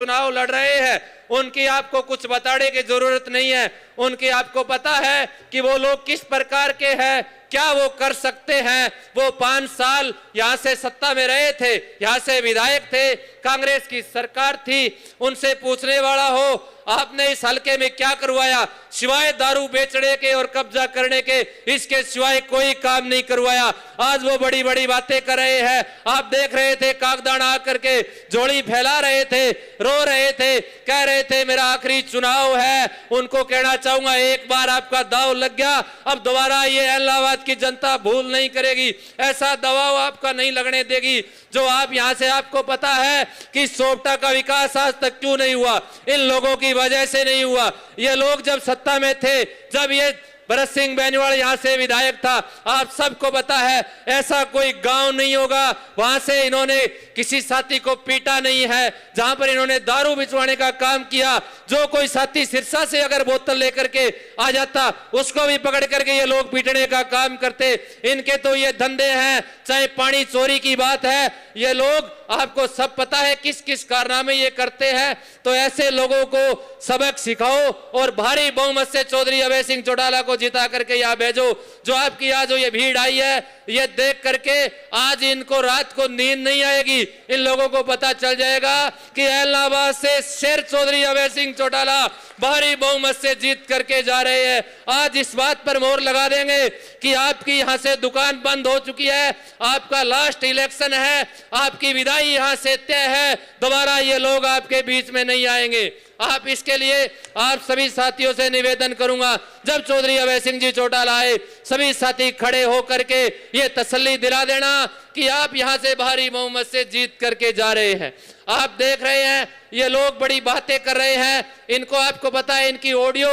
चुनाव लड़ रहे हैं उनकी आपको कुछ बताने की जरूरत नहीं है। उनकी आपको पता है कि वो लोग किस प्रकार के हैं, क्या वो कर सकते हैं। वो 5 साल यहां से सत्ता में रहे थे, यहां से विधायक थे, कांग्रेस की सरकार थी। उनसे पूछने वाला हो आपने इस हलके में क्या करवाया, सिवाय दारू बेचने के और कब्जा करने के, इसके सिवाय कोई काम नहीं करवाया। आज वो बड़ी बड़ी बातें कर रहे हैं। आप देख रहे थे कागदान आकर के झोली फैला रहे थे, रो रहे थे, कह रहे थे मेरा आखिरी चुनाव है। उनको कहना चाहूंगा एक बार आपका दाव लग गया, अब दोबारा ये इलाहाबाद की जनता भूल नहीं करेगी, ऐसा दबाव आपका नहीं लगने देगी। जो आप यहां से आपको पता है कि सोपटा का विकास आज तक क्यों नहीं हुआ, इन लोगों की वजह से नहीं हुआ। ये लोग जब सत्ता में थे, जब ये भरत सिंह बेनीवाल यहां से विधायक था, आप सबको पता है ऐसा कोई गांव नहीं होगा वहां से इन्होंने किसी साथी को पीटा नहीं है, जहां पर इन्होंने दारू बिचवाने का काम किया। जो कोई साथी सिरसा से अगर बोतल लेकर के आ जाता उसको भी पकड़ करके ये लोग पीटने का काम करते। इनके तो ये धंधे हैं, चाहे पानी चोरी की बात है, ये लोग आपको सब पता है किस किस कारनामे ये करते हैं। तो ऐसे लोगों को सबक सिखाओ और भारी बहुमत से चौधरी अभय सिंह चौटाला को जिता करके यहाँ भेजो। जो आपकी आज जो ये भीड़ आई है, ये देख करके आज इनको रात को नींद नहीं आएगी। इन लोगों को पता चल जाएगा कि इलाहाबाद से शेर चौधरी अभय सिंह चौटाला भारी बहुमत से जीत करके जा रहे हैं। आज इस बात पर मोहर लगा देंगे कि आपकी यहां से दुकान बंद हो चुकी है, आपका लास्ट इलेक्शन है, आपकी विदाई यहां से तय है, दोबारा ये लोग आपके बीच में नहीं आएंगे। आप इसके लिए आप सभी साथियों से निवेदन करूंगा, जब चौधरी अभय सिंह जी चौटाला आए सभी साथी खड़े होकर के ये तसल्ली दिला देना कि आप यहां से भारी बहुमत से जीत करके जा रहे हैं। आप देख रहे हैं ये लोग बड़ी बातें कर रहे हैं, इनको आपको पता है इनकी ऑडियो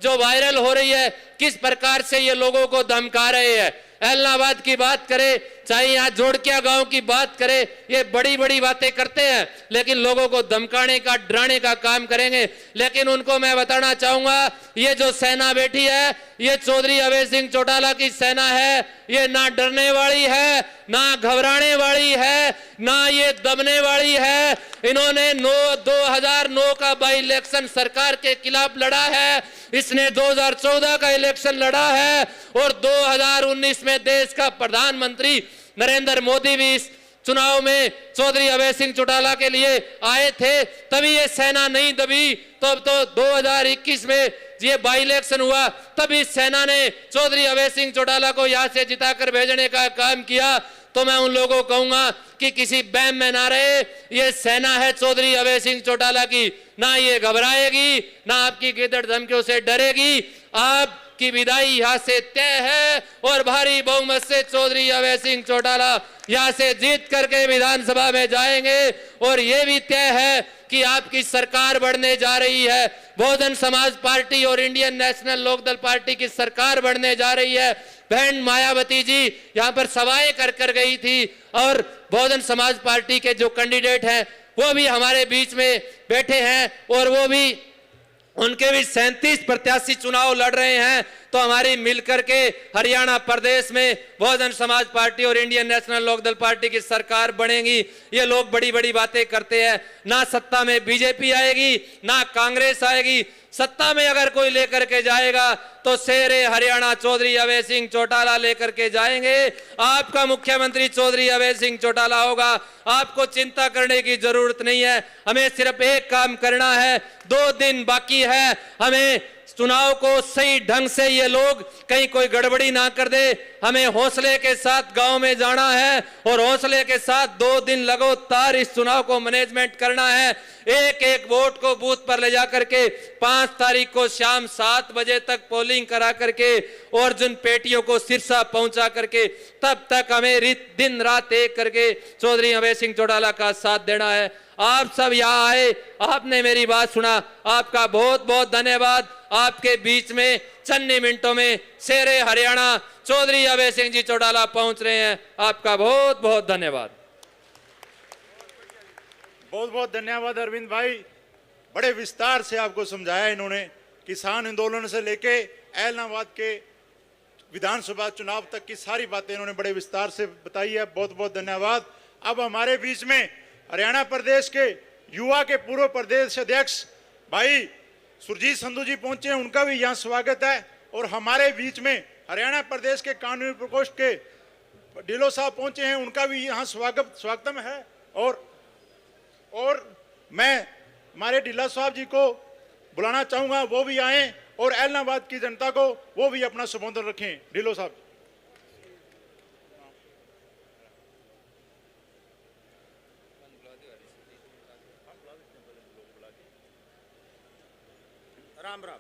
जो वायरल हो रही है किस प्रकार से ये लोगों को धमका रहे हैं। इलाहाबाद की बात करें, चाहे यहाँ जोड़किया गांव की बात करें, ये बड़ी बड़ी बातें करते हैं लेकिन लोगों को धमकाने का डराने का काम करेंगे। लेकिन उनको मैं बताना चाहूंगा ये जो सेना बैठी है ये चौधरी अभय सिंह चौटाला की सेना है। ये ना डरने वाली है, ना घबराने वाली है, ना ये दबने वाली है। इन्होंने 2009 का बाई इलेक्शन सरकार के खिलाफ लड़ा है, इसने 2014 का इलेक्शन लड़ा है और 2019 में देश का प्रधानमंत्री नरेंद्र मोदी भी इस चुनाव में चौधरी अभय सिंह चौटाला के लिए आए थे, तभी ये सेना नहीं दबी। तो अब तो 2021 में ये बाई इलेक्शन हुआ, तभी सेना ने चौधरी अभय सिंह चौटाला को यहां से जिताकर भेजने का काम किया। तो मैं उन लोगों को कहूंगा कि किसी बैम में ना रहे, ये सेना है चौधरी अभय सिंह चौटाला की, ना ये घबराएगी, ना आपकी गिदड़ धमकियों से डरेगी। आपकी विदाई यहां से तय है और भारी बहुमत से चौधरी अभय सिंह चौटाला यहां से जीत करके विधानसभा में जाएंगे। और ये भी तय है कि आपकी सरकार बढ़ने जा रही है, बहुजन समाज पार्टी और इंडियन नेशनल लोकदल पार्टी की सरकार बढ़ने जा रही है। बहन मायावती जी यहाँ पर सभाएं कर गई थी और बहुजन समाज पार्टी के जो कैंडिडेट हैं वो भी हमारे बीच में बैठे हैं और वो भी उनके भी 37 प्रत्याशी चुनाव लड़ रहे हैं। तो हमारी मिलकर के हरियाणा प्रदेश में बहुजन समाज पार्टी और इंडियन नेशनल लोकदल पार्टी की सरकार बनेगी। ये लोग बड़ी बड़ी बातें करते हैं, ना सत्ता में बीजेपी आएगी ना कांग्रेस आएगी, सत्ता में अगर कोई लेकर के जाएगा तो शेरे हरियाणा चौधरी अभय सिंह चौटाला लेकर के जाएंगे। आपका मुख्यमंत्री चौधरी अभय सिंह चौटाला होगा, आपको चिंता करने की जरूरत नहीं है। हमें सिर्फ एक काम करना है, 2 दिन बाकी है, हमें चुनाव को सही ढंग से ये लोग कहीं कोई गड़बड़ी ना कर दे। हमें हौसले के साथ गांव में जाना है और हौसले के साथ 2 दिन लगातार इस चुनाव को मैनेजमेंट करना है। एक एक वोट को बूथ पर ले जा करके 5 तारीख को शाम 7 बजे तक पोलिंग करा करके और जिन पेटियों को सिरसा पहुंचा करके तब तक हमें दिन रात एक करके चौधरी अभय सिंह चौटाला का साथ देना है। आप सब यहाँ आए, आपने मेरी बात सुना, आपका बहुत बहुत धन्यवाद। आपके बीच में चंद मिनटों में शेरे हरियाणा चौधरी अभय सिंह जी चौटाला पहुंच रहे हैं। आपका बहुत बहुत धन्यवाद। बहुत बहुत धन्यवाद अरविंद भाई, बड़े विस्तार से आपको समझाया इन्होंने। किसान आंदोलन से लेके इलाहाबाद के विधानसभा चुनाव तक की सारी बातें इन्होंने बड़े विस्तार से बताई है। बहुत बहुत धन्यवाद। अब हमारे बीच में हरियाणा प्रदेश के युवा के पूर्व प्रदेश अध्यक्ष भाई सुरजीत संधू जी पहुंचे हैं, उनका भी यहाँ स्वागत है। और हमारे बीच में हरियाणा प्रदेश के कानूनी प्रकोष्ठ के ढिल्लो साहब पहुंचे हैं, उनका भी यहाँ स्वागतम है। और मैं हमारे ढिल्ला साहब जी को बुलाना चाहूंगा, वो भी आए और एलनाबाद की जनता को वो भी अपना संबोधन रखें। ढिल्लो साहब। राम राम।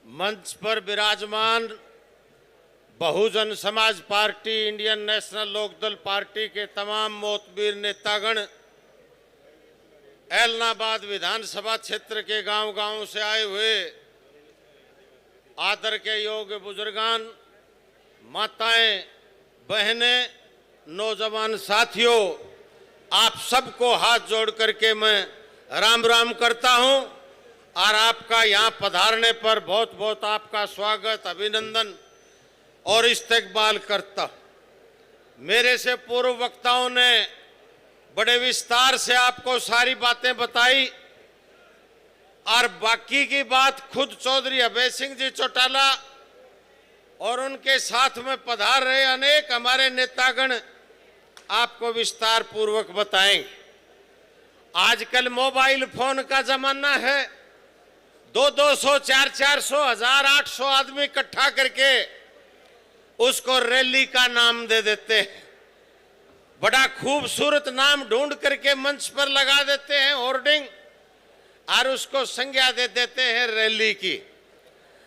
मंच पर विराजमान Bahujan Samaj party, Indian National Lokdal party के तमाम मोतबीर नेतागण, एलनाबाद विधानसभा क्षेत्र के गांव-गांव से आए हुए आदर के योग्य बुजुर्गान, माताएं, बहनें, नौजवान साथियों, आप सबको हाथ जोड़ करके मैं राम राम करता हूं और आपका यहाँ पधारने पर बहुत बहुत आपका स्वागत, अभिनंदन और इस्तकबाल करता। मेरे से पूर्व वक्ताओं ने बड़े विस्तार से आपको सारी बातें बताई और बाकी की बात खुद चौधरी अभय सिंह जी चौटाला और उनके साथ में पधार रहे अनेक हमारे नेतागण आपको विस्तार पूर्वक बताएंगे। आजकल मोबाइल फोन का जमाना है, 200, 400, 1000, 800 आदमी इकट्ठा करके उसको रैली का नाम दे देते हैं। बड़ा खूबसूरत नाम ढूंढ करके मंच पर लगा देते हैं, होर्डिंग, और उसको संज्ञा दे देते हैं रैली की।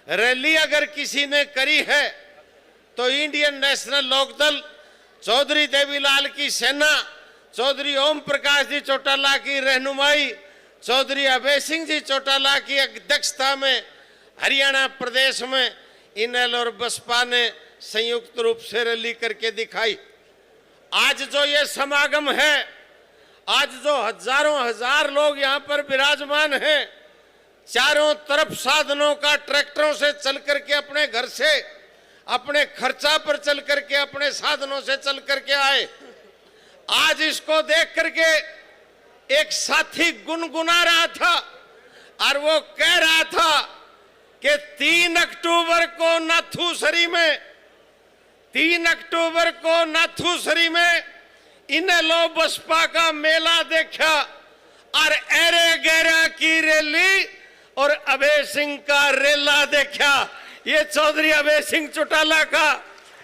रैली अगर किसी ने करी है तो इंडियन नेशनल लोकदल, चौधरी देवीलाल की सेना, चौधरी ओम प्रकाश जी चौटाला की रहनुमाई, चौधरी अभय सिंह जी चौटाला की अध्यक्षता में हरियाणा प्रदेश में इनेल और बसपा ने संयुक्त रूप से रैली करके दिखाई। आज जो ये समागम है, आज जो हजारों हजार लोग यहाँ पर विराजमान हैं, चारों तरफ साधनों का, ट्रैक्टरों से चल करके अपने घर से, अपने खर्चा पर चल करके, अपने साधनों से चल करके आए। आज इसको देख करके एक साथी गुनगुना रहा था और वो कह रहा था कि 3 अक्टूबर को नाथूसरी में इनेलो बसपा का मेला देखा और एरे गैरा की रैली और अभय सिंह का रेला देखा। ये चौधरी अभय सिंह चौटाला का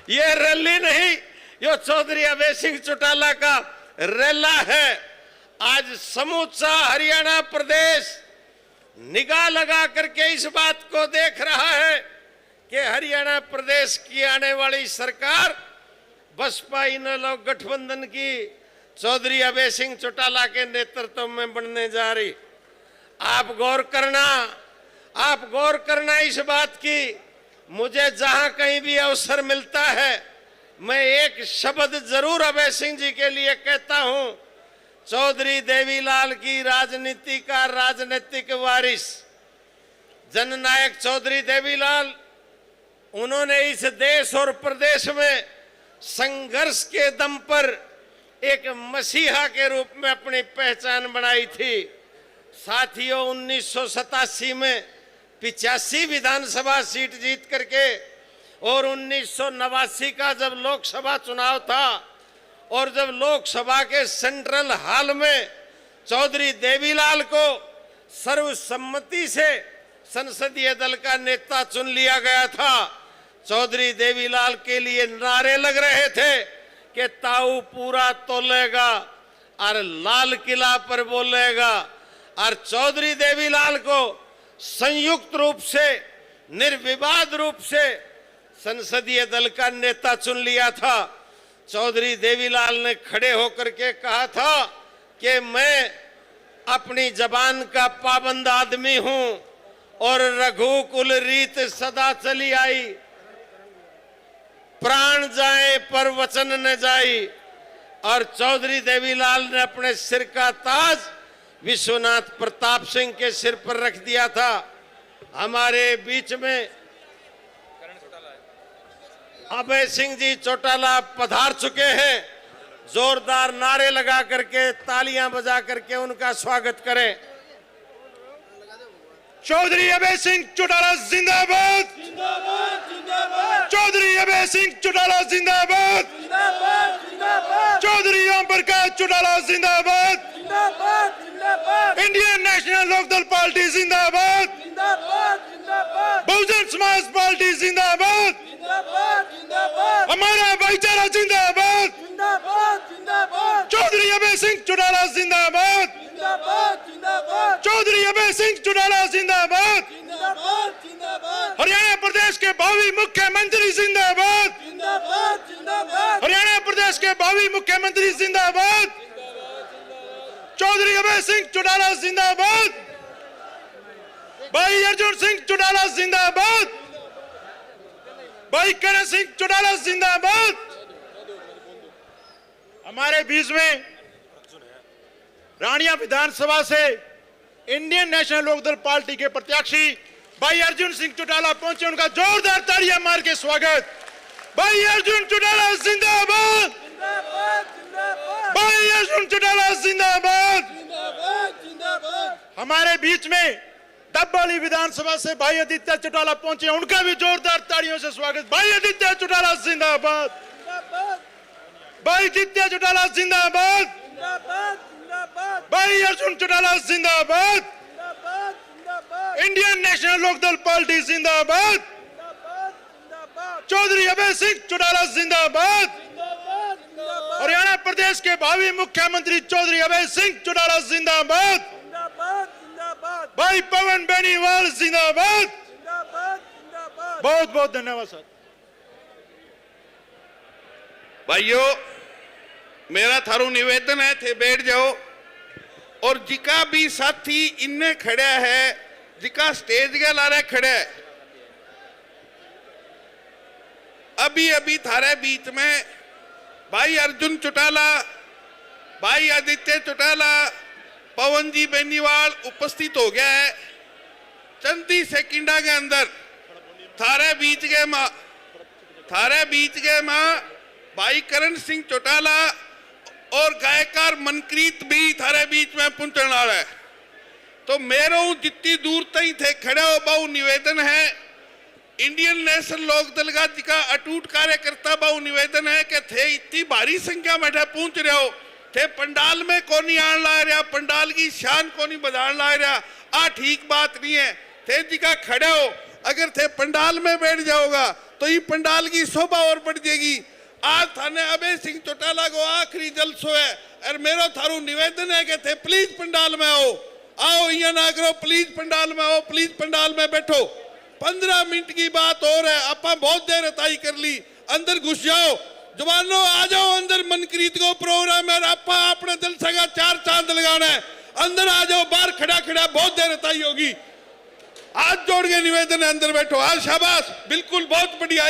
ये रैली नहीं, यो चौधरी अभय सिंह चौटाला का रेला है। आज समूचा हरियाणा प्रदेश निगाह लगा करके इस बात को देख रहा है कि हरियाणा प्रदेश की आने वाली सरकार बसपा इनेलो गठबंधन की चौधरी अभय सिंह चौटाला के नेतृत्व में बनने जा रही। आप गौर करना इस बात की। मुझे जहां कहीं भी अवसर मिलता है, मैं एक शब्द जरूर अभय सिंह जी के लिए कहता हूं, चौधरी देवीलाल की राजनीति का राजनीतिक वारिस जननायक चौधरी देवीलाल, उन्होंने इस देश और प्रदेश में संघर्ष के दम पर एक मसीहा के रूप में अपनी पहचान बनाई थी। साथियों, 1987 में 85 विधानसभा सीट जीत करके और 1989 का जब लोकसभा चुनाव था और जब लोकसभा के सेंट्रल हॉल में चौधरी देवीलाल को सर्वसम्मति से संसदीय दल का नेता चुन लिया गया था, चौधरी देवीलाल के लिए नारे लग रहे थे कि ताऊ पूरा तोलेगा और लाल किला पर बोलेगा। और चौधरी देवीलाल को संयुक्त रूप से, निर्विवाद रूप से संसदीय दल का नेता चुन लिया था। चौधरी देवीलाल ने खड़े होकर के कहा था कि मैं अपनी जबान का पाबंद आदमी हूं और रघुकुल रीत सदा चली आई, प्राण जाए पर वचन न जाई। और चौधरी देवीलाल ने अपने सिर का ताज विश्वनाथ प्रताप सिंह के सिर पर रख दिया था। हमारे बीच में अभय सिंह जी चौटाला पधार चुके हैं, जोरदार नारे लगा करके, तालियां बजा करके उनका स्वागत करें। चौधरी अभय सिंह चौटाला जिंदाबाद। चौधरी अभय सिंह चौटाला जिंदाबाद। चौधरी ओम प्रकाश चौटाला जिंदाबाद। इंडियन नेशनल लोकदल पार्टी जिंदाबाद। बहुजन समाज पार्टी जिंदाबाद। हमारा भाईचारा जिंदाबाद। चौधरी अभय सिंह चौटाला जिंदाबाद। चौधरी अभय सिंह चौटाला जिंदाबाद। हरियाणा प्रदेश के भावी मुख्यमंत्री जिंदाबाद। हरियाणा प्रदेश के भावी मुख्यमंत्री जिंदाबाद। चौधरी अभय सिंह चौटाला जिंदाबाद। भाई अर्जुन सिंह चौटाला जिंदाबाद। भाई करण सिंह चौटाला जिंदाबाद। हमारे बीच में रानिया विधानसभा से इंडियन नेशनल लोकदल पार्टी के प्रत्याशी भाई अर्जुन सिंह चौटाला पहुंचे, उनका जोरदार तालियां मार के स्वागत। भाई अर्जुन चौटाला जिंदाबाद। भाई अर्जुन चौटाला जिंदाबाद। हमारे बीच में डब्बोली विधानसभा से भाई आदित्य चौटाला पहुंचे, उनका भी जोरदार तालियों से स्वागत। भाई आदित्य चौटाला जिंदाबाद। भाई आदित्य चौटाला जिंदाबाद। भाई अर्जुन चौटाला जिंदाबाद। इंडियन नेशनल लोकदल पार्टी जिंदाबाद। चौधरी अभय सिंह चौटाला जिंदाबाद। हरियाणा प्रदेश के भावी मुख्यमंत्री चौधरी अभय सिंह चौटाला जिंदाबाद। भाई पवन बेनीवाल जिंदाबाद। बहुत बहुत धन्यवाद सर। भाइयों, मेरा थारू निवेदन है, थे बैठ जाओ। और जिका भी साथी इनने खड़ा है, जिका स्टेज के लारे खड़ा है, अभी अभी थारे बीच में भाई अर्जुन चौटाला, भाई आदित्य चौटाला, पवन जी बेनीवाल उपस्थित हो गया है। चंद ही सेकंडा के अंदर थारे बीच के मां भाई करण सिंह चौटाला और गायकार मनकीत भी थारे बीच में पहुंचने वाला है। तो मेरो जितनी दूर तक थे खड़े हो बहु निवेदन है, इंडियन नेशनल लोकदल का जिका अटूट कार्यकर्ता बहु निवेदन है कि थे इतनी भारी संख्या में पहुंच रहे हो, थे पंडाल में कोनी आन ला रहा, पंडाल की शान कोनी बधान ला रहा, आ ठीक बात नहीं है। थे जिका खड़े हो, अगर थे पंडाल में बैठ जाओगा तो ये पंडाल की शोभा और बढ़ जाएगी। आज थाने अभय सिंह चौटाला को आखिरी जलसो है और मेरा थारू निवेदन है कि थे प्लीज पंडाल में आओ ये ना करो, प्लीज पंडाल में आओ, प्लीज पंडाल में बैठो। 15 मिनट की बात और है, आपा बहुत देर रताई कर ली, अंदर घुस जाओ जवानों, आ जाओ अंदर। मनकीत को प्रोग्राम है, आपा अपने जलसे का 4 चांद लगाना है, अंदर आ जाओ। बाहर खड़ा खड़ा बहुत देर रताई होगी, हाथ जोड़ के निवेदन है, अंदर बैठो। हाँ शाबाश, बिल्कुल बहुत बढ़िया,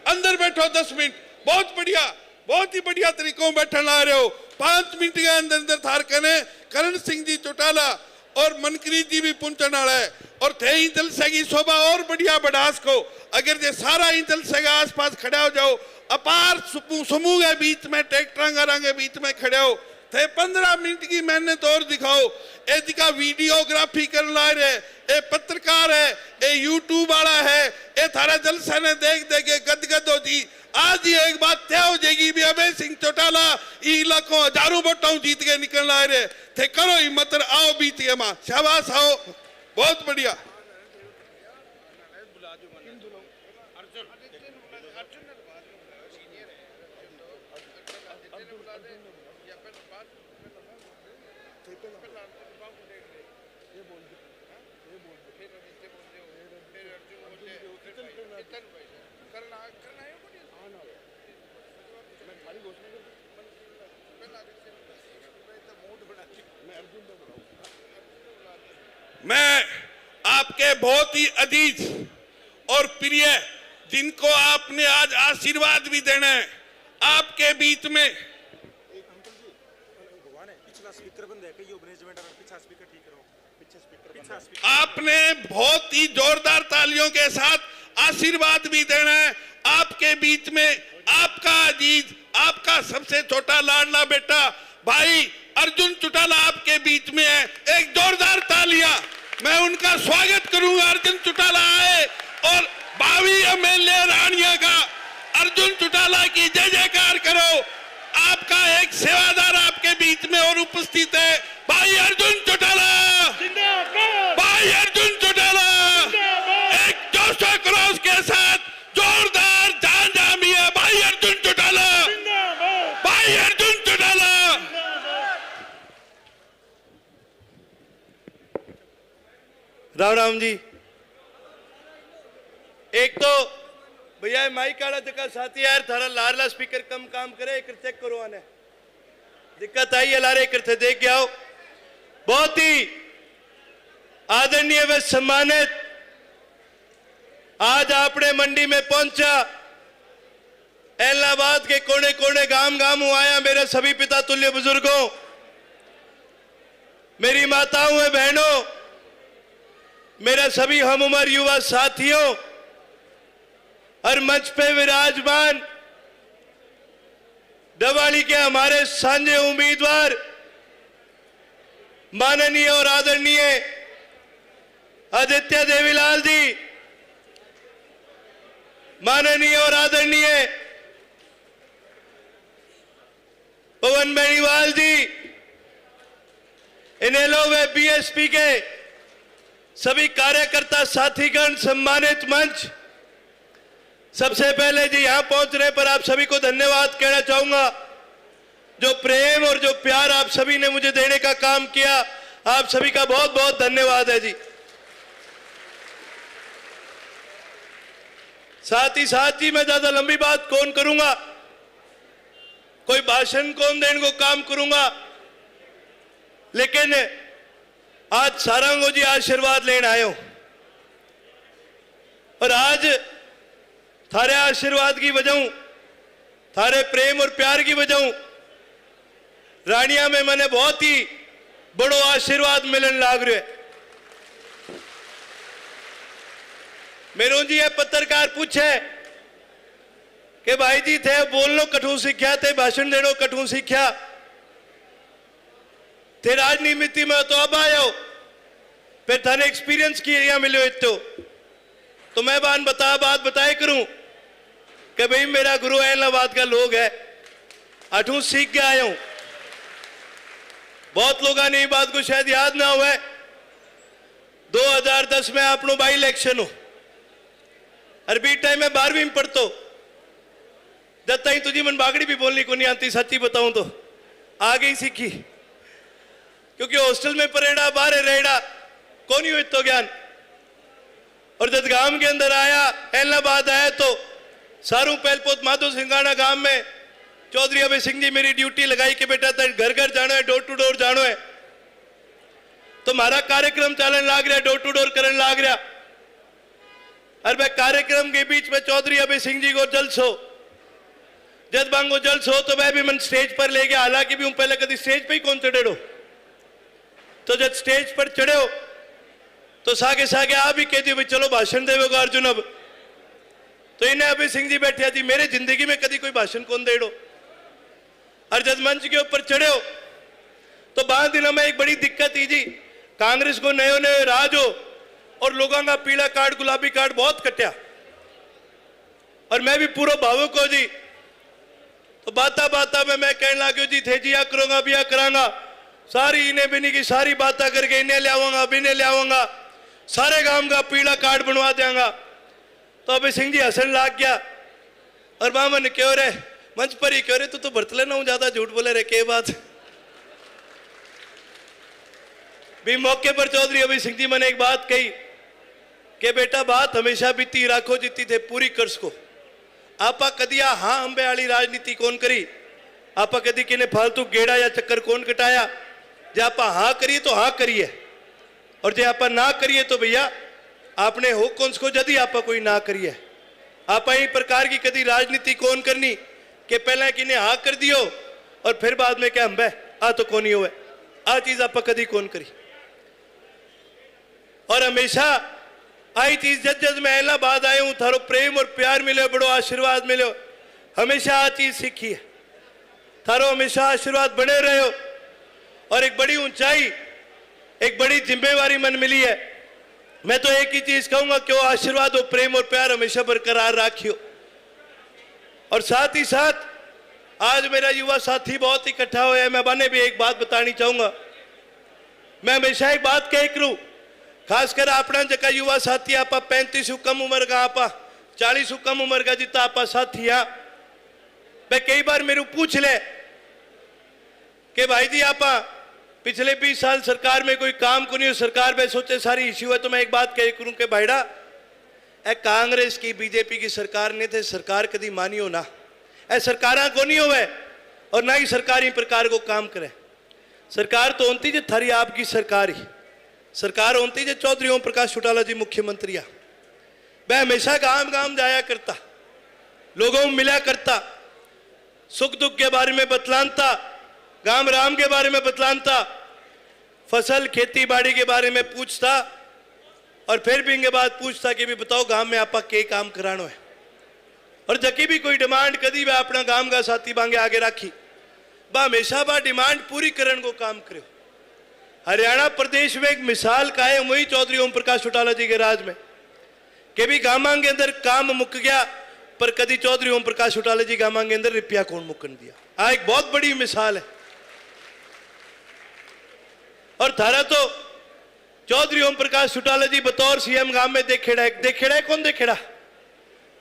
अंदर बैठो 10 मिनट, बहुत बढ़िया, बहुत ही बढ़िया तरीकों बैठन ला रहे हो। 5 मिनट के अंदर अंदर थार कने करण सिंह जी चौटाला और मनकीत जी भी पहुंचने वाला है। और थे ही जलसे की शोभा और बढ़िया बढ़ास को, अगर ये सारा ही जलसे के आसपास खड़ा हो जाओ, अपार समूह के बीच में, ट्रैक्टर के बीच में खड़े हो, थे 15 मिनट की मेहनत और दिखाओ। ए जिका वीडियोग्राफी कर ला रहे, ए पत्रकार है, ए यूट्यूब वाला है, ए थारा जलसे ने देख देख के गदगद हो जी। आज ही एक बात तय हो जाएगी भी अभय सिंह चौटाला इलाकों हजारों वोटों जीत के निकल आ रहे थे। करो हिम्मत, आओ बीच के मां, शाबाश, आओ, बहुत बढ़िया। मैं आपके बहुत ही अजीज और प्रिय, जिनको आपने आज आशीर्वाद भी देना है, आपके बीच में आपने बहुत ही जोरदार तालियों के साथ आशीर्वाद भी देना है। आपके बीच में आप आपका अजीज, आपका सबसे छोटा लाडला बेटा भाई अर्जुन चौटाला आपके बीच में है। एक जोरदार तालियां मैं उनका स्वागत करूंगा। अर्जुन चौटाला आए और 22 एमएलए रानिया का अर्जुन चौटाला की जय जयकार करो। आपका एक सेवादार आपके बीच में और उपस्थित है, भाई अर्जुन चौटाला, भाई अर्जुन चौटाला एक जोश क्रॉस के साथ जोरदार जान जामी है। भाई अर्जुन चौटाला, भाई अर्जुन चौटाला। राम राम जी। एक तो भैया माइक आड़ा जगह साथी यार थारा लारला स्पीकर कम काम करे, एक चेक करो आने दिक्कत आई है लारे, एक देख के आओ। बहुत ही आदरणीय व सम्मानित आज आपने मंडी में पहुंचा, इलाहाबाद के कोने कोने गांव गांव आया। मेरे सभी पिता तुल्य बुजुर्गों, मेरी माताओं व बहनों, मेरे सभी हम उम्र युवा साथियों और मंच पे विराजमान दवाली के हमारे साझे उम्मीदवार माननीय और आदरणीय आदित्य देवीलाल जी, माननीय और आदरणीय पवन बेनीवाल जी, इनेलो व बीएसपी के सभी कार्यकर्ता साथीगण, सम्मानित मंच, सबसे पहले जी यहां पहुंचने पर आप सभी को धन्यवाद कहना चाहूंगा। जो प्रेम और जो प्यार आप सभी ने मुझे देने का काम किया, आप सभी का बहुत बहुत धन्यवाद है जी। साथ ही साथ जी मैं ज्यादा लंबी बात कौन करूंगा, कोई भाषण कौन देने को काम करूंगा, लेकिन आज सारंगो जी आशीर्वाद लेने आए हो और आज थारे आशीर्वाद की वजह, थारे प्रेम और प्यार की वजह रानिया में मैंने बहुत ही बड़ो आशीर्वाद मिलने लाग रहे। मेरू जी ये पत्रकार पूछे कि भाई जी थे बोलनो कठू सीख्या, थे भाषण देनो कठू सीख्या, थे राजनीति में तो अब आयो, फिर थाने एक्सपीरियंस की एरिया मिले तो मैं बात बताए करूं कि भाई मेरा गुरु इलाहाबाद का लोग है, अठू सीख के आया हूं। बहुत लोगों ने बात को शायद याद ना हुआ है, 2010 में आपनो बाई इलेक्शन हो, अरबी टाइम में 12वीं में पढ़तो, जब तक तुझी मन बागड़ी भी बोलनी को नहीं आती, सच्ची बताऊं तो आगे ही सीखी, क्योंकि हॉस्टल में परेड़ा बाहर रहेड़ा कौन ही हो तो ज्ञान। और जब गांव के अंदर आया, इलाहाबाद आया, तो सारू पहलपोत माधो सिंगाना गांव में चौधरी अभय सिंह जी मेरी ड्यूटी लगाई कि बेटा तेरे घर घर जानो है, डोर टू डोर जानो है। तो हमारा कार्यक्रम चलन लाग रहा, डोर टू डोर करने लाग रहा। और मैं कार्यक्रम के बीच में चौधरी अभय सिंह जी को जलसो, जब बांगो जलसो तो मैं भी मन स्टेज पर ले गया, हालांकि भी हूं पहले कभी स्टेज पे ही कौन चढ़ेड़ो। तो जब स्टेज पर चढ़े हो तो सागे सागे आप ही कहती भाई चलो भाषण देवेगा अर्जुन अब। तो इन्हें अभय सिंह जी बैठे थी, मेरे जिंदगी में कभी कोई भाषण कौन देड़ो। और जब मंच के ऊपर चढ़े हो तो 12 दिनों में एक बड़ी दिक्कत थी जी, कांग्रेस को नयो नयो राज हो और लोगों का पीला कार्ड गुलाबी कार्ड बहुत कटिया, और मैं भी पूरा भावुक हो जी। तो बाता बाता में मैं कहने लगे जी थे जी या करूंगा भी या करांगा, सारी इन्हें बिनी की सारी बातें करके इन्हें ले आऊंगा बिन्हें ले आऊंगा, सारे गांव का पीला कार्ड बनवा देंगा। तो अभय सिंह जी हंसन लाग गया और मामा ने क्यों रे मंच पर ही क्यों रे, तू तो बरत लेना हूं, ज्यादा झूठ बोले रे के बात। भी मौके पर चौधरी अभय सिंह जी मैंने एक बात कही कि बेटा बात हमेशा बीती राखो जीती थे पूरी कर्ज को। आपा कदिया हाँ अंबे वाली राजनीति कौन करी, आपा कदी किने फालतू गेड़ा या चक्कर कौन कटाया। जे आपा हाँ करिए तो हाँ करिए, और जे आपा ना करिए तो भैया आपने हो कौन को जदी आपा कोई ना करिए। आपा इन प्रकार की कदी राजनीति कौन करनी कि पहले किने हाँ कर दियो और फिर बाद में क्या अंबे आ तो कौन ही हो, आ चीज आपा कदी कौन करी। और हमेशा आई चीज जज जज मैं इलाहाबाद आया हूं, थारो प्रेम और प्यार मिले, बड़ो आशीर्वाद मिलो। हमेशा आ चीज सीखी है। थारो हमेशा आशीर्वाद बने रहे हो और एक बड़ी ऊंचाई, एक बड़ी जिम्मेवारी मन मिली है। मैं तो एक ही चीज कहूंगा कि वो आशीर्वाद और प्रेम और प्यार हमेशा बरकरार राखियो। और साथ ही साथ आज मेरा युवा साथी बहुत इकट्ठा हुआ है। मैं बने भी एक बात बतानी चाहूंगा। मैं हमेशा एक बात कह करूं, खासकर अपना जगह युवा साथी आप 35 कम उम्र का, आप 40 कम उम्र का जितना आप साथी आ, मैं कई बार मेरे पूछ ले कि भाई जी आप पिछले 20 साल सरकार में कोई काम को नहीं हो, सरकार में सोचे सारी इश्यू है। तो मैं एक बात कह करूं कि भाईड़ा ए कांग्रेस की बीजेपी की सरकार ने थे सरकार कभी मानी हो ना, ए सरकार को नहीं होवे और ना ही सरकारी प्रकार को काम करे। सरकार तो होती जो थारी आपकी सरकार ही सरकार होती जो चौधरी ओम प्रकाश चौटाला जी मुख्यमंत्री आ। मैं हमेशा गांव गांव जाया करता, लोगों को मिला करता, सुख दुख के बारे में बतलानता, गांव राम के बारे में बतलानता, फसल खेती बाड़ी के बारे में पूछता और फिर भी इनके बाद पूछता कि भी बताओ गांव में आपा के काम करानो है। और जकी भी कोई डिमांड कदी वह अपना गांव का साथी बांगे आगे राखी, बा हमेशा बा डिमांड पूरी करने को काम करे। हरियाणा प्रदेश में एक मिसाल कायम हुई चौधरी ओम प्रकाश चौटाला जी के राज में कि भी गांव के अंदर काम मुक गया, पर कदी चौधरी ओम प्रकाश चौटाला जी गांव के अंदर रुपया कौन मुकन दिया। एक बहुत बड़ी मिसाल है। और थारा तो चौधरी ओम प्रकाश चौटाला जी बतौर सीएम गांव में देखेड़ा है कौन देखेड़ा।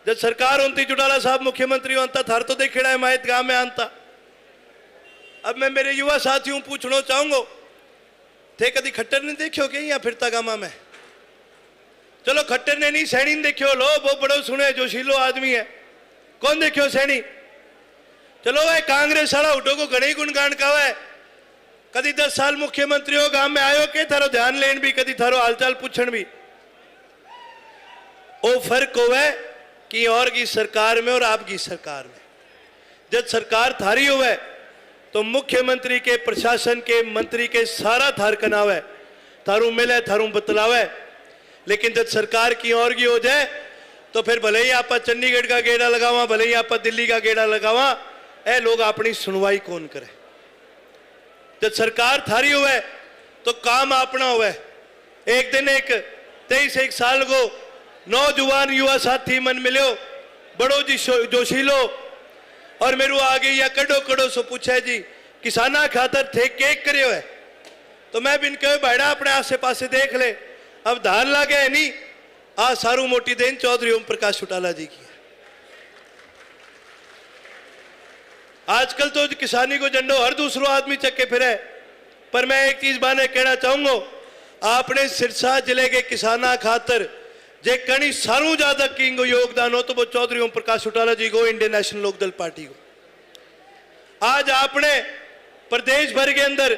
जब सरकार होती चौटाला साहब मुख्यमंत्री होता थार तो देखेड़ा है माहित गांव में आनता। अब मैं मेरे युवा साथियों पूछना चाहूंगा, थे कभी खट्टर ने देखियो कि यहाँ फिरता गामा में? चलो खट्टर ने नहीं, सैनी ने देखियो, लो वो बड़ो सुने जोशीलो आदमी है, कौन देखियो सैनी? चलो वह कांग्रेस वाला उठो को घने गुणगान का है, कभी 10 साल मुख्यमंत्री हो गांव में आयो के थारो ध्यान लेन भी, कभी थारो हालचाल पूछन भी। वो फर्क होवे कि और की सरकार में और आपकी सरकार में। जब सरकार थारी होवे तो मुख्यमंत्री के प्रशासन के मंत्री के सारा थार कनावे, थारू मिले थारू बतलावे। लेकिन जब सरकार की और की हो जाए तो फिर भले ही आप चंडीगढ़ का गेड़ा लगावा, भले ही आप दिल्ली का गेड़ा लगावा, ए लोग अपनी सुनवाई कौन करे। जब सरकार थारी हुए तो काम अपना हुए। एक दिन एक 23 साल को नौजवान युवा साथी मन मिलो, बड़ो जी जोशीलो, और मेरू आगे या कड़ो कड़ो सो पूछे जी किसाना खातर थे केक करियो है। तो मैं बिन कहे भाईड़ा अपने आसे पासे देख ले, अब धान लागे है नहीं, आ सारू मोटी देन चौधरी ओम प्रकाश चौटाला जी की है। आजकल तो किसानी को झंडो हर दूसरो आदमी चक्के फिरे, पर मैं एक चीज बाने कहना चाहूंगा, आपने सिरसा जिले के किसाना खातर जे कणी सारू ज्यादा किंग योगदान हो तो वो चौधरी ओम प्रकाश चौटाला जी को, इंडियन नेशनल लोकदल पार्टी को। आज आपने प्रदेश भर के अंदर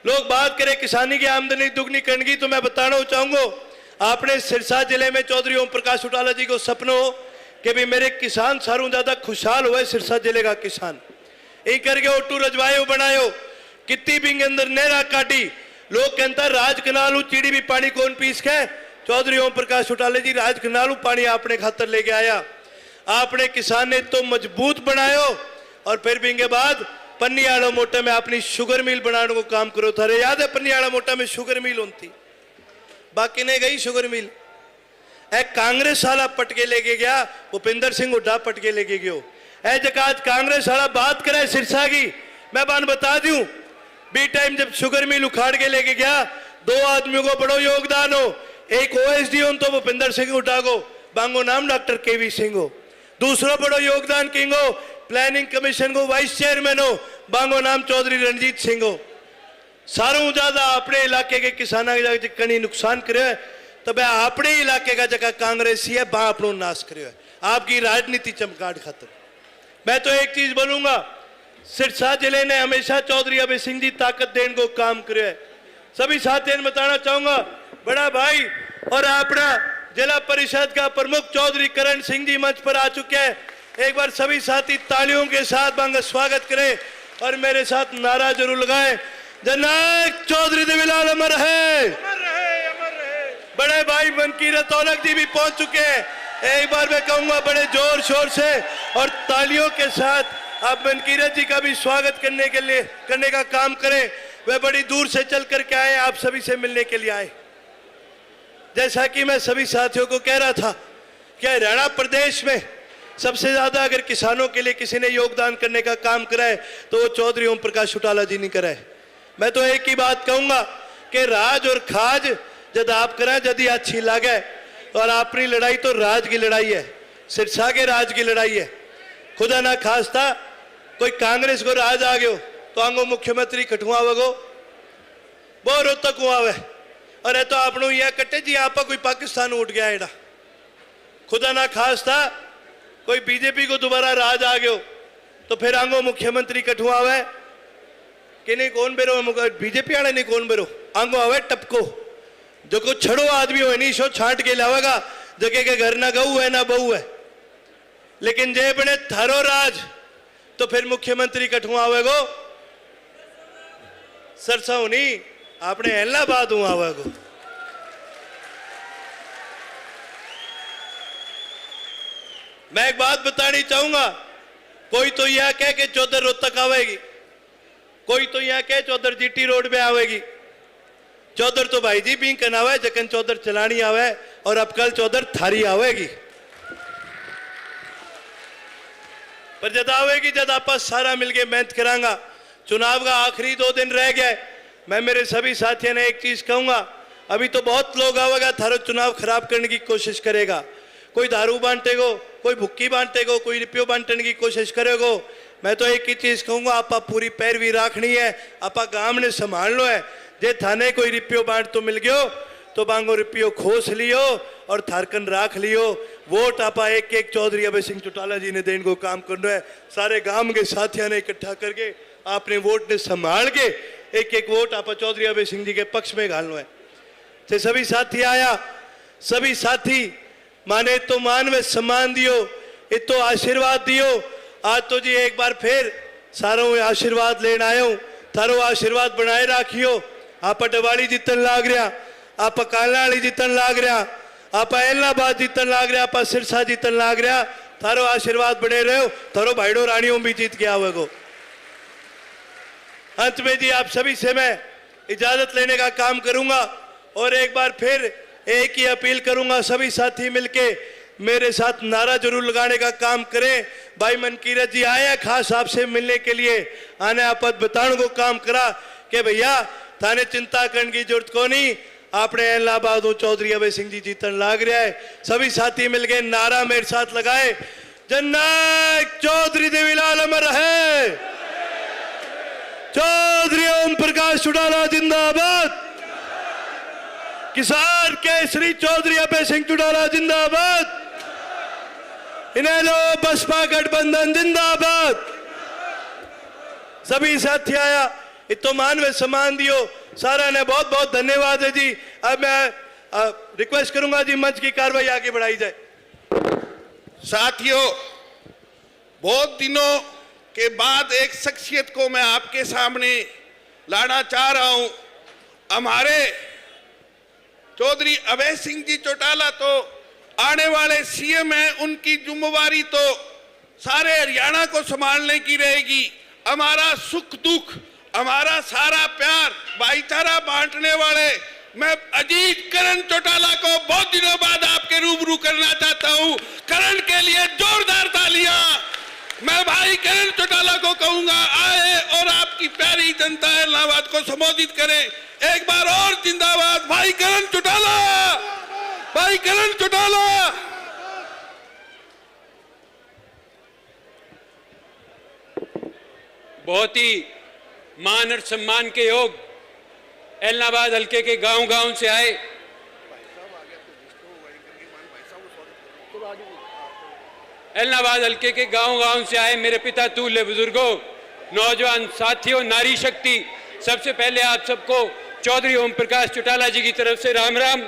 लोग बात करें किसानी की आमदनी दुगनी करने की, तो मैं बताना चाहूंगा आपने सिरसा जिले में चौधरी ओम प्रकाश चौटाला जी को सपना हो कि भी मेरे किसान सारू ज्यादा खुशहाल हुए, सिरसा जिले का किसान एक करके ओटू रजवायो बनायो, कितनी भी के अंदर नहरा काटी, लोग कहता राज कनालू चीड़ी भी पानी कौन पीस के, चौधरी ओम प्रकाश चौटाला जी राज कनालू पानी आपने खातर लेके आया। आपने किसान ने तो मजबूत बनायो और फिर भी के बाद पन्नियाड़ा मोटा में अपनी शुगर मिल बनाने को काम करो था। याद है पन्नियाड़ा मोटा में शुगर मिल होती, बाकी ने गई शुगर मिल, ए कांग्रेस वाला पटके लेके गया, भूपिंदर सिंह हुड्डा पटके लेके गयो। ए जकात कांग्रेस वाला बात करे सिरसा की, मैं बान बता दूं बी टाइम जब शुगर मिल उखाड़ के लेके गया, 2 आदमियों को बड़ो योगदान हो, एक ओएसडी हो तो भूपिंदर सिंह हुड्डा को, बांगो नाम डॉक्टर केवी सिंह हो। दूसरा बड़ो योगदान किंग हो, प्लानिंग कमीशन को वाइस चेयरमैन हो, बांगो नाम चौधरी रणजीत सिंह हो। सारों ज्यादा अपने इलाके के किसाना के कहीं नुकसान करे तो वह अपने इलाके का जगह कांग्रेसी है, बा अपनो नाश करे है आपकी राजनीति चमकाट खातर। मैं तो एक चीज बोलूंगा, सिरसा जिले ने हमेशा चौधरी अभय सिंह जी ताकत देने को काम करे है। सभी साथियों ने बताना चाहूंगा, बड़ा भाई और अपना जिला परिषद का प्रमुख चौधरी करण सिंह जी मंच पर आ चुके हैं। एक बार सभी साथी तालियों के साथ बांगा स्वागत करें और मेरे साथ नारा जरूर लगाएं, जननायक चौधरी देवीलाल अमर है। बड़े भाई मनकीरत औलख जी भी पहुंच चुके हैं। एक बार मैं कहूंगा बड़े जोर शोर से और तालियों के साथ आप मनकीरत जी का भी स्वागत करने का काम करें। वह बड़ी दूर से चल करके आए, आप सभी से मिलने के लिए आए। जैसा कि मैं सभी साथियों को कह रहा था कि हरियाणा प्रदेश में सबसे ज्यादा अगर किसानों के लिए किसी ने योगदान करने का काम करा है तो वो चौधरी ओम प्रकाश चौटाला जी ने करा है। मैं तो एक ही बात कहूंगा कि राज और खाज जब आप करें यदि अच्छी लगे, और अपनी लड़ाई तो राज की लड़ाई है, सिरसा के राज की लड़ाई है। खुदा ना खास्ता कोई कांग्रेस को राज आ गयो तो आंगो मुख्यमंत्री कठुआ वगो बहुत रोतक हुआ है। और ये तो आपनों यह कटे जी आप कोई पाकिस्तान उठ गया एडा। खुदा ना खास्ता कोई बीजेपी को दोबारा राज आ गयो तो फिर आंगो मुख्यमंत्री कठुआ आवे कि नहीं कौन बेरो बीजेपी वाले नहीं कौन बेरो आंगो आवे टपको जो को छड़ो आदमी हो नहीं सो छांट के लावेगा जगह के घर ना गऊ है ना बहू है। लेकिन जे बने थारो राज तो फिर मुख्यमंत्री कठुआ आवेगो सरसा नहीं आपने इलाहाबाद हूं आवेगो। मैं एक बात बतानी चाहूंगा, कोई तो यह कह के चौधर रोहतक आवेगी, कोई तो यह कह चौधर जीटी रोड पे आवेगी। चौधर तो भाई जी भी कनावे जकन चौधर चलानी आवे और अब कल चौधर थारी आवेगी। पर जद आवेगी जद आपस सारा मिलके मेहनत करांगा। चुनाव का आखिरी 2 दिन रह गए। मैं मेरे सभी साथियों ने एक चीज कहूंगा, अभी तो बहुत लोग आवेगा थारो चुनाव खराब करने की कोशिश करेगा। कोई दारू बांटेगो, कोई भुक्की बांटेगो, कोई रुपयो बांटने की कोशिश करेगो। मैं तो एक ही चीज कहूंगा, आपा पूरी पैरवी राखनी है, आपा गांव ने संभाल लो है। जे थाने कोई रुपयो बांट तो मिल गयो तो बांगो रुपयो खोस लियो और थारकन राख लियो। वोट आपा एक एक चौधरी अभय सिंह चौटाला जी ने देने को काम करना है। सारे गांव के साथियों ने इकट्ठा करके आपने वोट ने संभाल के एक एक वोट आपा चौधरी अभय सिंह जी के पक्ष में घालना है। तो सभी साथी आया, सभी साथी माने तो मान में सम्मान दियो, ये तो आशीर्वाद दियो। आज तो जी एक बार फिर सारों आशीर्वाद लेना आयो, थारो आशीर्वाद बनाए राखियो। आप डवाड़ी जीतन लाग रहा, आप कालाड़ी जीतन लाग रहा, आप इलाहाबाद जीतन लाग रहा, आप सिरसा जीतन लाग रहा। थारो आशीर्वाद बने रहो, थारो भाईडो रानियों भी जीत के आवेगो। अंत में जी आप सभी से मैं इजाजत लेने का काम करूंगा और एक बार फिर एक ही अपील करूंगा, सभी साथी मिलके मेरे साथ नारा जरूर लगाने का काम करें। भाई मनकीरत जी आए खास आपसे मिलने के लिए, आने आपत बताने को काम करा कि भैया थाने चिंता करने की जरूरत को नहीं, आपने इलाहाबाद चौधरी अभय सिंह जी जीतन लाग रहा है। सभी साथी मिलके नारा मेरे साथ लगाए, जननायक चौधरी देवीलाल अमर है, चौधरी ओम प्रकाश चौटाला जिंदाबाद, किसान केसरी चौधरी अभय सिंह चौटाला जिंदाबाद, इनेलो बसपा गठबंधन जिंदाबाद। सभी साथी आया, इतो मान व सम्मान दियो, सारा ने बहुत बहुत धन्यवाद है जी। अब मैं रिक्वेस्ट करूंगा जी मंच की कार्रवाई आगे बढ़ाई जाए। साथियों, बहुत दिनों के बाद एक शख्सियत को मैं आपके सामने लाना चाह रहा हूं। हमारे चौधरी अभय सिंह जी चौटाला तो आने वाले सीएम हैं, उनकी जिम्मेवारी तो सारे हरियाणा को संभालने की रहेगी। हमारा सुख दुख, हमारा सारा प्यार, भाईचारा बांटने वाले मैं अजीत करण चौटाला को बहुत दिनों बाद आपके रूबरू करना चाहता हूं। करण के लिए जोरदार तालियां। मैं भाई करण चौटाला को कहूंगा आए और आपकी प्यारी जनता इलाहाबाद को संबोधित करें। एक बार और जिंदाबाद भाई करण चौटाला, भाई करण चौटाला। बहुत ही मान और सम्मान के योग इलाहाबाद हल्के के गांव-गांव से आए इलाहाबाद हल्के के गांव-गांव से आए मेरे पिता तुल्य बुजुर्गों, नौजवान साथियों, नारी शक्ति, सबसे पहले आप सबको चौधरी ओम प्रकाश चौटाला जी की तरफ से राम राम।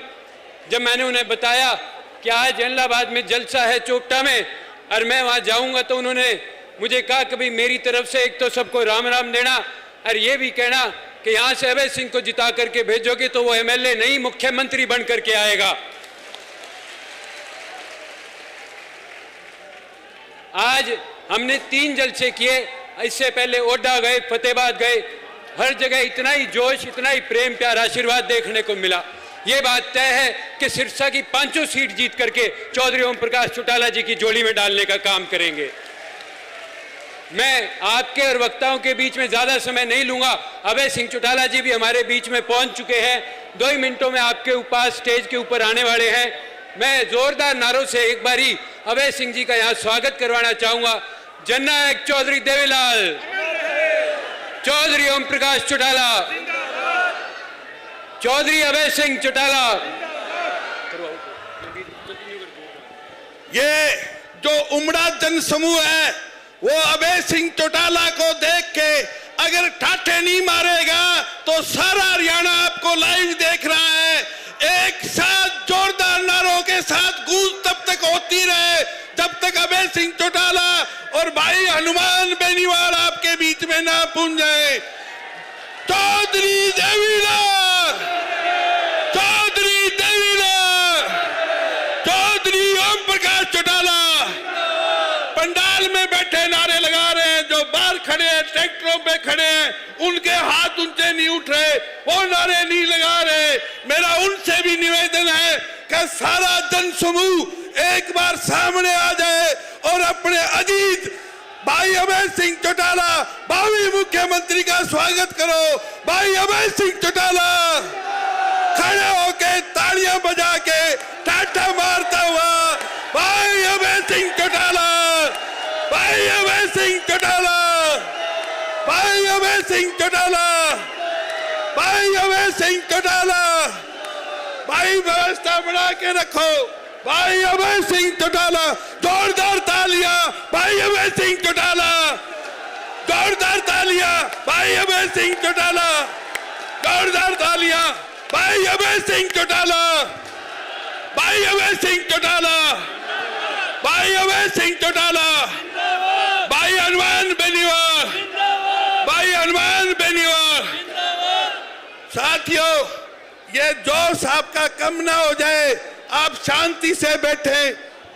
जब मैंने उन्हें बताया कि आज इलाहाबाद में जलसा है चोपटा में और मैं वहां जाऊंगा, तो उन्होंने मुझे कहा कि भाई मेरी तरफ से एक तो सबको राम राम देना और ये भी कहना कि यहां से अभय सिंह को जिता करके भेजोगे तो वो एमएलए नहीं मुख्यमंत्री बन करके आएगा। आज हमने 3 जलसे किए, इससे पहले ओडा गए, फतेहाबाद गए, हर जगह इतना ही जोश, इतना ही प्रेम प्यार आशीर्वाद देखने को मिला। ये बात तय है कि सिरसा की 5 सीट जीत करके चौधरी ओम प्रकाश चौटाला जी की जोड़ी में डालने का काम करेंगे। मैं आपके और वक्ताओं के बीच में ज्यादा समय नहीं लूंगा। अभय सिंह चौटाला जी भी हमारे बीच में पहुंच चुके हैं, 2 ही मिनटों में आपके पास स्टेज के ऊपर आने वाले हैं। मैं जोरदार नारों से एक बारी अभय सिंह जी का यहाँ स्वागत करवाना चाहूंगा। जननायक चौधरी देवीलाल, चौधरी ओम प्रकाश चौटाला, चौधरी अभय सिंह चौटाला। ये जो उमड़ा जन समूह है वो अभय सिंह चौटाला को देख के अगर ठाठे नहीं मारेगा तो सारा हरियाणा आपको लाइव देख रहा है। एक साथ जोरदार नारों के साथ गूंज तब तक होती रहे जब तक अभय सिंह चौटाला और भाई हनुमान बेनीवाल आपके बीच में ना पहुंच जाए। चौधरी देवीलाल, चौधरी देवीलाल, चौधरी ओम प्रकाश चौटाला पंडाल में बैठे नारे लगा रहे हैं, जो बाहर खड़े हैं ट्रैक्टरों पे खड़े हैं उनके हाथ ऊंचे नहीं उठ रहे, वो नारे नहीं लगा रहे। मेरा उनसे भी निवेदन है कि सारा जन समूह एक बार सामने आ जाए और अपने अजीत भाई अभय सिंह चौटाला, भावी मुख्यमंत्री का स्वागत करो। भाई अभय सिंह चौटाला खड़े होके तालियां बजा के टाटा मारता हुआ भाई अभय सिंह चौटाला, भाई अभय सिंह चौटाला, भाई अभय सिंह चौटाला, भाई अभय सिंह चौटाला, भाई व्यवस्था बना के रखो। भाई अभय सिंह चौटाला, जोरदार तालियां भाई अभय सिंह चौटाला, जोरदार तालियां भाई अभय सिंह चौटाला, जोरदार तालियां भाई अभय सिंह चौटाला, भाई अभय सिंह चौटाला, भाई अभय सिंह चौटाला, भाई हनुमान बेनीवाल, भाई हनुमान बेनीवाल। साथियों, ये जोश आपका कम ना हो जाए, आप शांति से बैठे।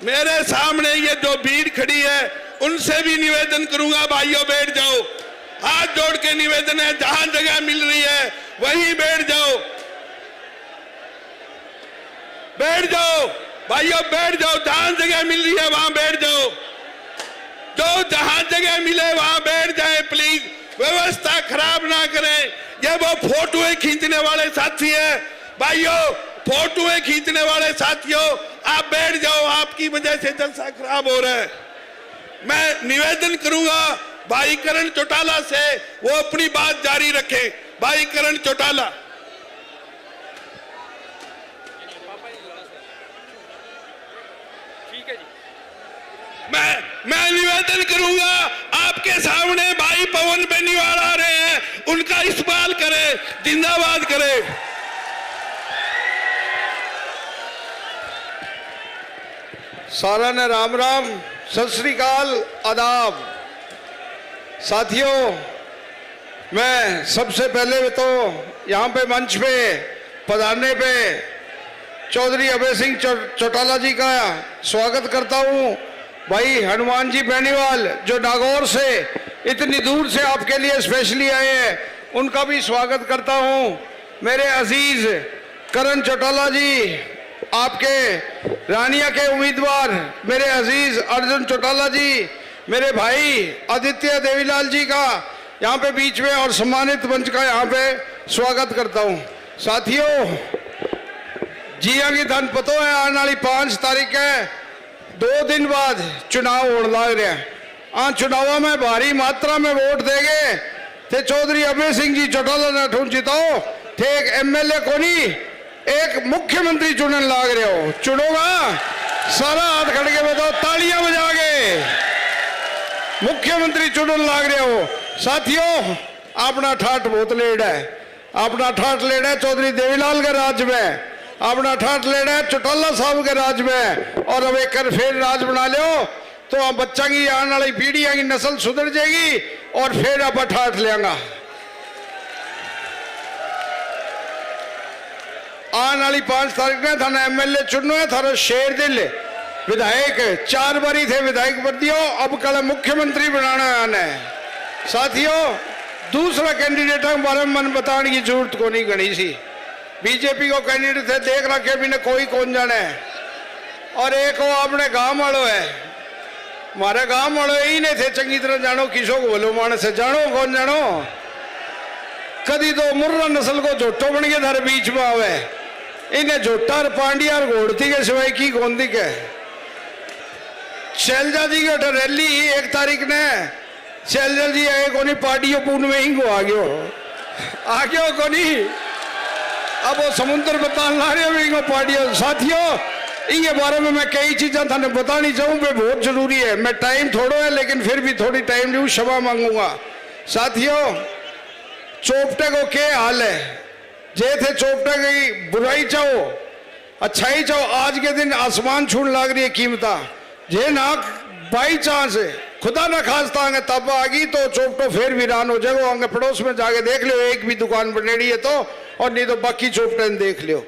मेरे सामने ये जो भीड़ खड़ी है उनसे भी निवेदन करूंगा, भाइयों बैठ जाओ। हाथ जोड़ के निवेदन है, जहां जगह मिल रही है वहीं बैठ जाओ, बैठ जाओ भाइयों, बैठ जाओ। जहां जगह मिल रही है वहां बैठ जाओ, जो जहां जगह मिले वहां बैठ जाए प्लीज, व्यवस्था खराब ना करें। ये वो फोटोएं खींचने वाले साथी है भाइयों, फोटोएं खींचने वाले साथियों आप बैठ जाओ, आपकी वजह से जलसा खराब हो रहा है। मैं निवेदन करूंगा भाई करण चौटाला से वो अपनी बात जारी रखें। भाई करण चौटाला। मैं निवेदन करूंगा आपके सामने भाई पवन बेनीवाल आ रहे हैं, उनका इस्तेमाल करें, जिंदाबाद करें। सारा ने राम राम, सत श्री अकाल, आदाब। साथियों, मैं सबसे पहले तो यहाँ पे मंच पे पधारने पे चौधरी अभय सिंह चौटाला जी का स्वागत करता हूँ। भाई हनुमान जी बेनीवाल जो नागौर से इतनी दूर से आपके लिए स्पेशली आए हैं, उनका भी स्वागत करता हूँ। मेरे अजीज करण चौटाला जी, आपके रानिया के उम्मीदवार मेरे अजीज अर्जुन चौटाला जी, मेरे भाई आदित्य देवीलाल जी का यहाँ पे बीच में और सम्मानित मंच का यहाँ पे स्वागत करता हूँ। साथियों, जिया की धन पतो है, आने वाली 5 तारीख है, 2 दिन बाद चुनाव होने लग रहा है। हाँ, चुनाव में भारी मात्रा में वोट देंगे थे चौधरी अभय सिंह जी चौटाला ने ठून जिताओ थे। एक एमएलए को नहीं, एक मुख्यमंत्री चुनने लग रहे हो, चुनोगा? सारा हाथ खड़ के बताओ, तालियां बजा के मुख्यमंत्री चुनने लग रहे हो। साथियों, अपना ठाठ बहुत लेट है, अपना ठाठ लेट है चौधरी देवीलाल के राज में, अपना ठाठ लेना है चौटाला साहब के राज में, और अब एक फिर राज बना लो तो हम बच्चा की आने वाली पीढ़ियां की नस्ल सुधर जाएगी और फिर आप ठाठ लेंगा। आने वाली 5 तारीख ने थाना एमएलए चुनो है, थारा शेर दिल विधायक 4 बारी थे विधायक बन दियो, अब कल मुख्यमंत्री बनाना आने। साथियों, दूसरा कैंडिडेट है बारे में मन बताने की जरूरत को नहीं गणी सी। बीजेपी को कैंडिडेट थे देख रखे भी ने कोई कौन जाने। और एक वो अपने गांव वालों है, हमारे गांव वालों ही नहीं थे चंगी तरह जानो किसो को बोलो मानस से जानो कौन जानो। कदी तो मुर्रा नस्ल को झोटो बन के थारे बीच में आवे, इन्हें झोटा और पांडिया और घोड़ती के सिवाय की कौन दिखे। शैलजा जी की रैली 1 तारीख ने शैलजा जी आए कोनी पार्टियों पूर्ण में ही को आ गयो कोनी। अब वो समुद्र बता ला रहे पार्टियों। साथियों, इनके बारे में मैं कई चीजें थाने बतानी चाहूँ पे बहुत जरूरी है। मैं टाइम थोड़ो है लेकिन फिर भी थोड़ी टाइम लूँ, क्षमा मांगूंगा। साथियों, चोपटे को क्या हाल है, जे थे चोपटे की बुराई चाहो अच्छाई चाहो, आज के दिन आसमान छूने लग रही है कीमता। जे ना बाई चांस खुदा ना खास्ता आगे तब आ गई तो चोपटो फिर वीरान हो जाएगा। आगे पड़ोस में जाके देख लो, एक भी दुकान बनेड़ी है तो, और नहीं तो बाकी चोपटे देख लियो।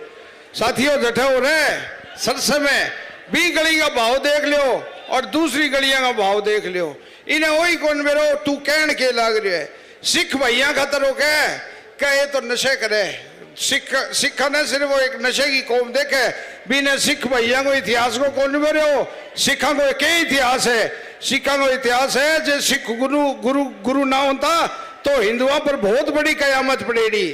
साथियों, जठे हो रहे सरसे में 20 गली का भाव देख लियो और दूसरी गलियां का भाव देख लियो। इन्हें वही कौन मेरो तू कहन के लाग रहे है। सिख भैया खतर हो कहे तो नशे करे। सिख ने सिर्फ वो एक नशे की कौम देखे बिना सिख भैया को इतिहास को कौन मेरे हो। सिखा को एक इतिहास है, सिखा को इतिहास है जो सिख गुरु ना होता तो हिंदुओं पर बहुत बड़ी कयामत पड़ेगी।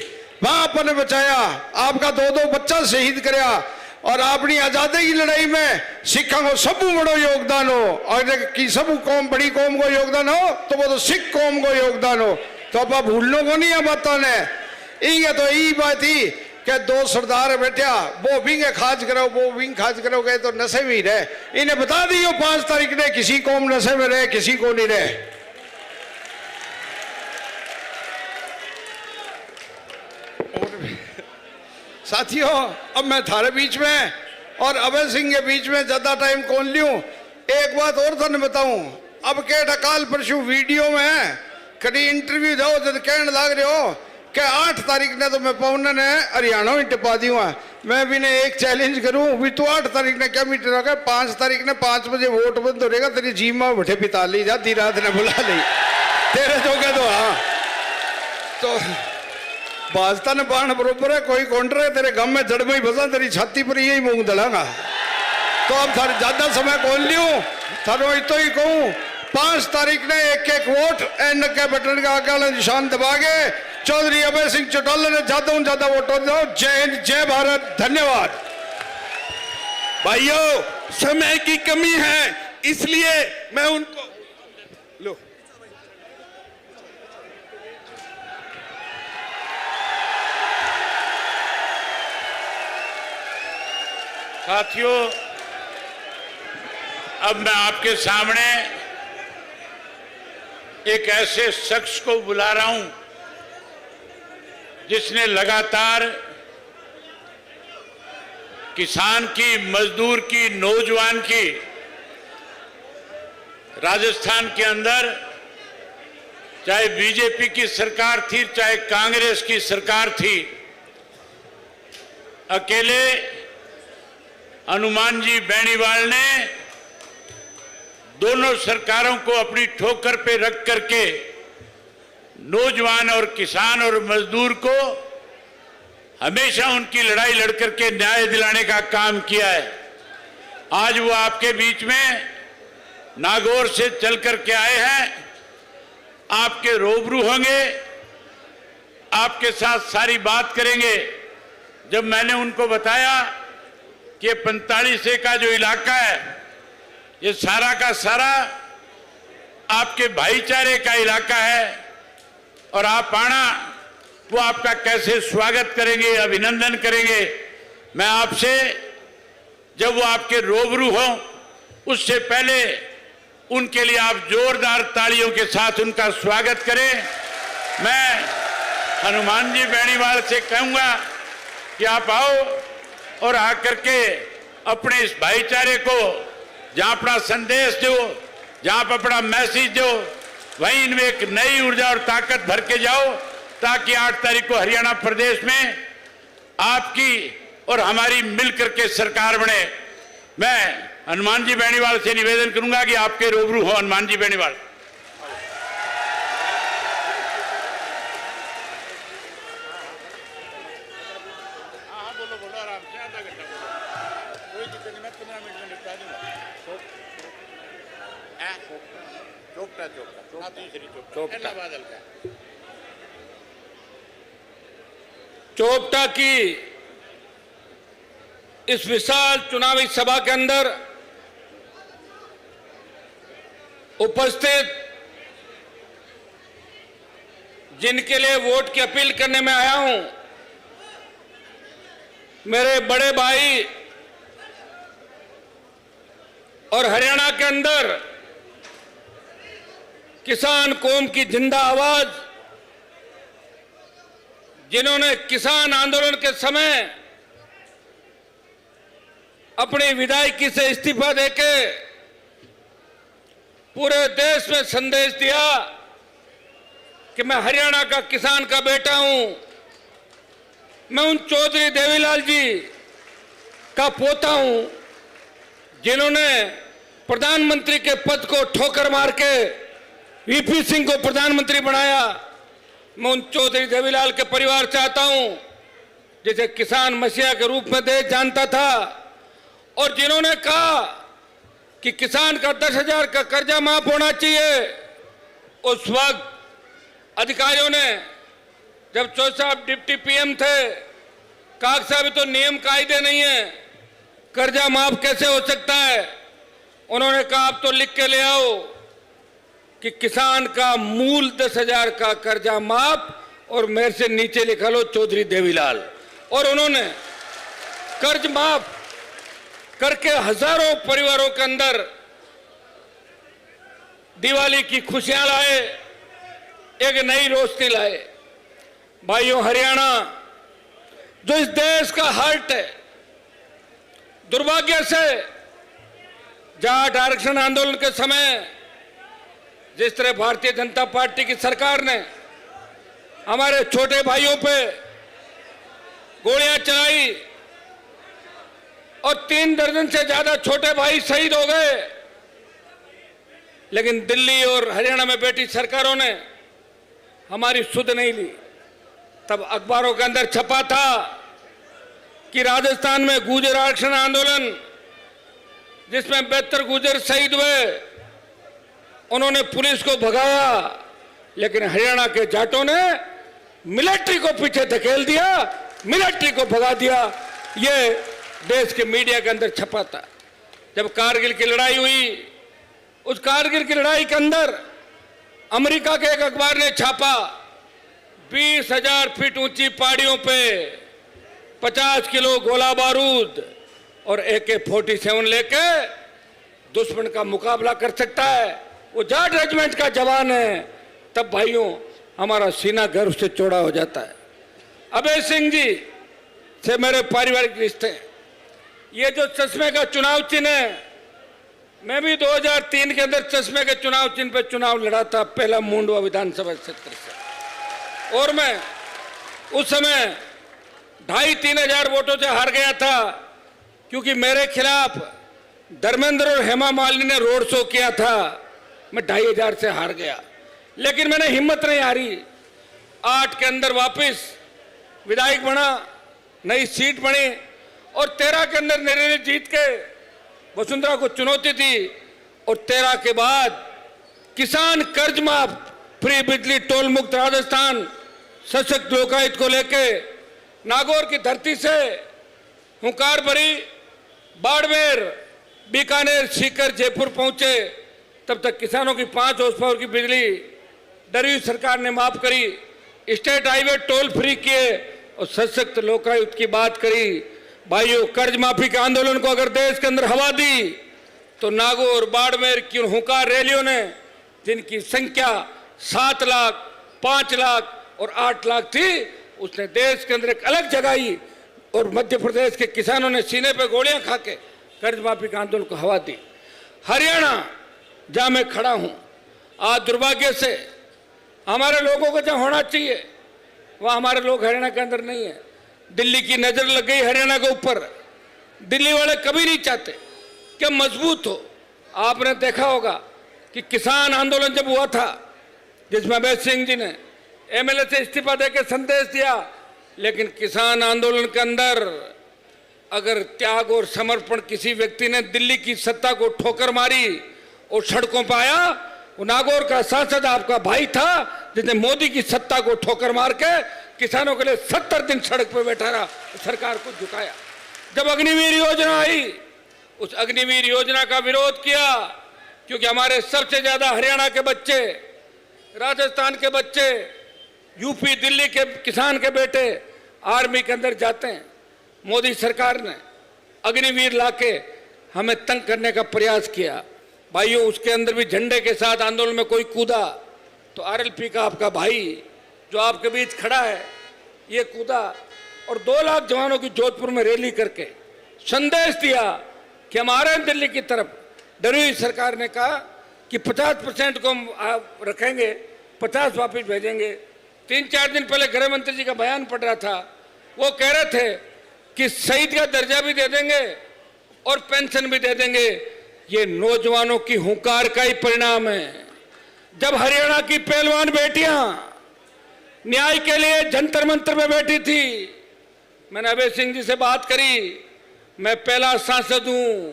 वहां अपने बचाया, आपका 2 बच्चा शहीद कराया और अपनी आजादी की लड़ाई में सिखा को सब बड़ो योगदान हो। और कि सब कौम बड़ी कौम को योगदान हो तो वो तो सिख कौम को योगदान हो। तो अब भूलने को नहीं है बातों ने। इंगे तो यही बात ही कि 2 सरदार बैठा, वो विंग खाज करो वो विंग खाज करो गए तो नशे में ही रहे। इन्हें बता दियो 5 तारीख ने किसी कौम नशे में रहे किसी को नहीं रहे। साथियों, अब मैं थारे बीच में और अभय सिंह के बीच में ज्यादा टाइम कौन लूं। एक बात और थाने बताऊं, अब के ढकाल परसों वीडियो में कभी इंटरव्यू दो जब कहने लग रहे हो कि 8 तारीख ने तो मैं पवन ने हरियाणा में टिपा दी हुआ। मैं भी ने एक चैलेंज करूं भी तू 8 तारीख ने क्या मीटर होगा, 5 तारीख ने 5 बजे वोट बंद हो रहेगा, तेरी जीम में बैठे पिता ली जाती रात ने बुला ली तेरे जो के तो। हाँ तो भाजपा ने बाण बरोबर है, कोई काउंटर है तेरे गम में जड़ में ही बसा, तेरी छाती पर यही मूंग दलांगा। तो अब थारे ज्यादा समय कौन लियो, थारो इतो ही कहूं 5 तारीख ने 1-1 वोट एन के बटन का आगे वाला निशान दबा के चौधरी अभय सिंह चौटाला ने ज्यादा वोटों दो। जय हिंद, जय भारत, धन्यवाद। भाइयों, समय की कमी है इसलिए मैं उनको लो साथियों, अब मैं आपके सामने एक ऐसे शख्स को बुला रहा हूं जिसने लगातार किसान की, मजदूर की, नौजवान की राजस्थान के अंदर चाहे बीजेपी की सरकार थी चाहे कांग्रेस की सरकार थी, अकेले हनुमान जी बेनीवाल ने दोनों सरकारों को अपनी ठोकर पे रख करके नौजवान और किसान और मजदूर को हमेशा उनकी लड़ाई लड़ करके न्याय दिलाने का काम किया है। आज वो आपके बीच में नागौर से चल करके आए हैं, आपके रूबरू होंगे, आपके साथ सारी बात करेंगे। जब मैंने उनको बताया कि 45 का जो इलाका है ये सारा का सारा आपके भाईचारे का इलाका है और आप आना, वो आपका कैसे स्वागत करेंगे, अभिनंदन करेंगे। मैं आपसे जब वो आपके रूबरू हो उससे पहले उनके लिए आप जोरदार तालियों के साथ उनका स्वागत करें। मैं हनुमान जी बेनीवाल से कहूंगा कि आप आओ और आकर के अपने इस भाईचारे को जहां अपना संदेश दो, जहां आप अपना मैसेज दो, वहीं इनमें एक नई ऊर्जा और ताकत भर के जाओ ताकि 8 तारीख को हरियाणा प्रदेश में आपकी और हमारी मिलकर के सरकार बने। मैं हनुमान जी बेनीवाल से निवेदन करूंगा कि आपके रूबरू हो हनुमान जी बेनीवाल। चोपटा की इस विशाल चुनावी सभा के अंदर उपस्थित जिनके लिए वोट की अपील करने में आया हूं, मेरे बड़े भाई और हरियाणा के अंदर किसान कौम की जिंदा आवाज, जिन्होंने किसान आंदोलन के समय अपनी विधायकी से इस्तीफा देके पूरे देश में संदेश दिया कि मैं हरियाणा का किसान का बेटा हूं, मैं उन चौधरी देवीलाल जी का पोता हूं जिन्होंने प्रधानमंत्री के पद को ठोकर मार के वीपी सिंह को प्रधानमंत्री बनाया। मैं उन चौधरी देवीलाल के परिवार से आता हूं जिसे किसान मसीहा के रूप में देश जानता था, और जिन्होंने कहा कि किसान का 10,000 का कर्जा माफ होना चाहिए। उस वक्त अधिकारियों ने, जब चौधरी साहब डिप्टी पीएम थे, कहा साहब तो नियम कायदे नहीं है, कर्जा माफ कैसे हो सकता है। उन्होंने कहा आप तो लिख के ले आओ कि किसान का मूल 10,000 का कर्जा माफ, और मेरे से नीचे लिखा लो चौधरी देवीलाल। और उन्होंने कर्ज माफ करके हजारों परिवारों के अंदर दिवाली की खुशियां लाए, एक नई रोशनी लाए। भाइयों, हरियाणा जो इस देश का हार्ट है, दुर्भाग्य से जाट आरक्षण आंदोलन के समय जिस तरह भारतीय जनता पार्टी की सरकार ने हमारे छोटे भाइयों पे गोलियां चलाई और 3 दर्जन से ज्यादा छोटे भाई शहीद हो गए, लेकिन दिल्ली और हरियाणा में बैठी सरकारों ने हमारी सुध नहीं ली। तब अखबारों के अंदर छपा था कि राजस्थान में गुर्जर आरक्षण आंदोलन जिसमें 72 गुर्जर शहीद हुए, उन्होंने पुलिस को भगाया, लेकिन हरियाणा के जाटों ने मिलिट्री को पीछे धकेल दिया, मिलिट्री को भगा दिया। ये देश के मीडिया के अंदर छपा था। जब कारगिल की लड़ाई हुई, उस कारगिल की लड़ाई के अंदर अमेरिका के एक अखबार ने छापा 20,000 फीट ऊंची पहाड़ियों पे 50 किलो गोला बारूद और AK-47 लेके दुश्मन का मुकाबला कर सकता है, वो जाट रेजिमेंट का जवान है। तब भाइयों, हमारा सीना गर्व से चौड़ा हो जाता है। अभय सिंह जी से मेरे पारिवारिक रिश्ते, ये जो चश्मे का चुनाव चिन्ह है, मैं भी 2003 के अंदर चश्मे के चुनाव चिन्ह पे चुनाव लड़ा था, पहला मुंडवा विधानसभा क्षेत्र से, और मैं उस समय 2,500-3 हजार वोटों से हार गया था, क्योंकि मेरे खिलाफ धर्मेंद्र और हेमा मालिनी ने रोड शो किया था। मैं 2,500 से हार गया, लेकिन मैंने हिम्मत नहीं हारी। 8 के अंदर वापस विधायक बना, नई सीट बनी, और 13 के अंदर निर्णय जीत के वसुंधरा को चुनौती दी, और 13 के बाद किसान कर्ज माफ, फ्री बिजली, टोल मुक्त राजस्थान, सशक्त लोकायुक्त को लेके नागौर की धरती से हुंकार भरी, बाड़मेर, बीकानेर, सीकर, जयपुर पहुंचे। तब तक किसानों की 5 हॉर्स पावर की बिजली डरी हुई सरकार ने माफ करी, स्टेट हाईवे टोल फ्री किए, और सशक्त लोकायुक्त की बात करी। भाइयों, कर्ज माफी के आंदोलन को अगर देश के अंदर हवा दी, तो नागौर, बाड़मेर की हुंकार रैलियों ने, जिनकी संख्या 7 लाख, 5 लाख और 8 लाख थी, उसने देश के अंदर एक अलग जगाई, और मध्य प्रदेश के किसानों ने सीने पे गोलियां खा के कर्ज माफी के आंदोलन को हवा दी। हरियाणा जहां मैं खड़ा हूं, आज दुर्भाग्य से हमारे लोगों को जहां होना चाहिए, वहां हमारे लोग हरियाणा के अंदर नहीं है। दिल्ली की नजर लग गई हरियाणा के ऊपर। दिल्ली वाले कभी नहीं चाहते कि मजबूत हो। आपने देखा होगा कि किसान आंदोलन जब हुआ था, जिसमें अभय सिंह जी ने एमएलए से इस्तीफा देकर संदेश दिया, लेकिन किसान आंदोलन के अंदर अगर त्याग और समर्पण किसी व्यक्ति ने दिल्ली की सत्ता को ठोकर मारी और सड़कों पर आया, वो नागौर का सांसद आपका भाई था, जिसने मोदी की सत्ता को ठोकर मार के किसानों के लिए 70 दिन सड़क पर बैठा रहा, सरकार को झुकाया। जब अग्निवीर योजना आई, उस अग्निवीर योजना का विरोध किया, क्योंकि हमारे सबसे ज्यादा हरियाणा के बच्चे, राजस्थान के बच्चे, यूपी दिल्ली के किसान के बेटे आर्मी के अंदर जाते हैं। मोदी सरकार ने अग्निवीर लाके हमें तंग करने का प्रयास किया। भाइयों, उसके अंदर भी झंडे के साथ आंदोलन में कोई कूदा तो आरएलपी का आपका भाई जो आपके बीच खड़ा है, ये कूदा और 2 लाख जवानों की जोधपुर में रैली करके संदेश दिया कि हमारे दिल्ली की तरफ डरी हुई सरकार ने कहा कि 50% को हम रखेंगे, 50 वापिस भेजेंगे। 3-4 दिन पहले गृह मंत्री जी का बयान पढ़ रहा था, वो कह रहे थे कि शहीद का दर्जा भी दे देंगे और पेंशन भी दे देंगे। ये नौजवानों की हुंकार का ही परिणाम है। जब हरियाणा की पहलवान बेटियां न्याय के लिए जंतर मंतर में बैठी थी, मैंने अभय सिंह जी से बात करी, मैं पहला सांसद हूं,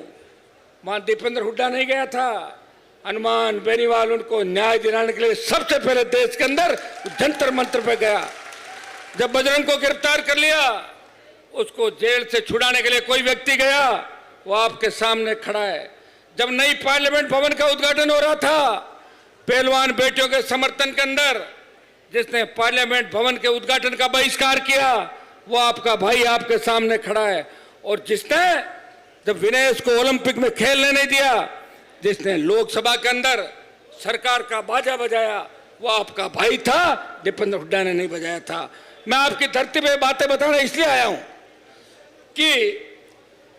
वहां दीपेंद्र हुड्डा नहीं गया था, हनुमान बेनीवाल उनको न्याय दिलाने के लिए सबसे पहले देश के अंदर जंतर मंतर पे गया। जब बजरंग को गिरफ्तार कर लिया, उसको जेल से छुड़ाने के लिए कोई व्यक्ति गया, वो आपके सामने खड़ा है। जब नई पार्लियामेंट भवन का उद्घाटन हो रहा था, पहलवान बेटियों के समर्थन के अंदर जिसने पार्लियामेंट भवन के उद्घाटन का बहिष्कार किया, वो आपका भाई आपके सामने खड़ा है। और जिसने जब विनेश को ओलंपिक में खेलने नहीं दिया, जिसने लोकसभा के अंदर सरकार का बाजा बजाया, वो आपका भाई था, दीपेंद्र हुड्डा ने नहीं बजाया था। मैं आपकी धरती पे बातें बताने इसलिए आया हूं कि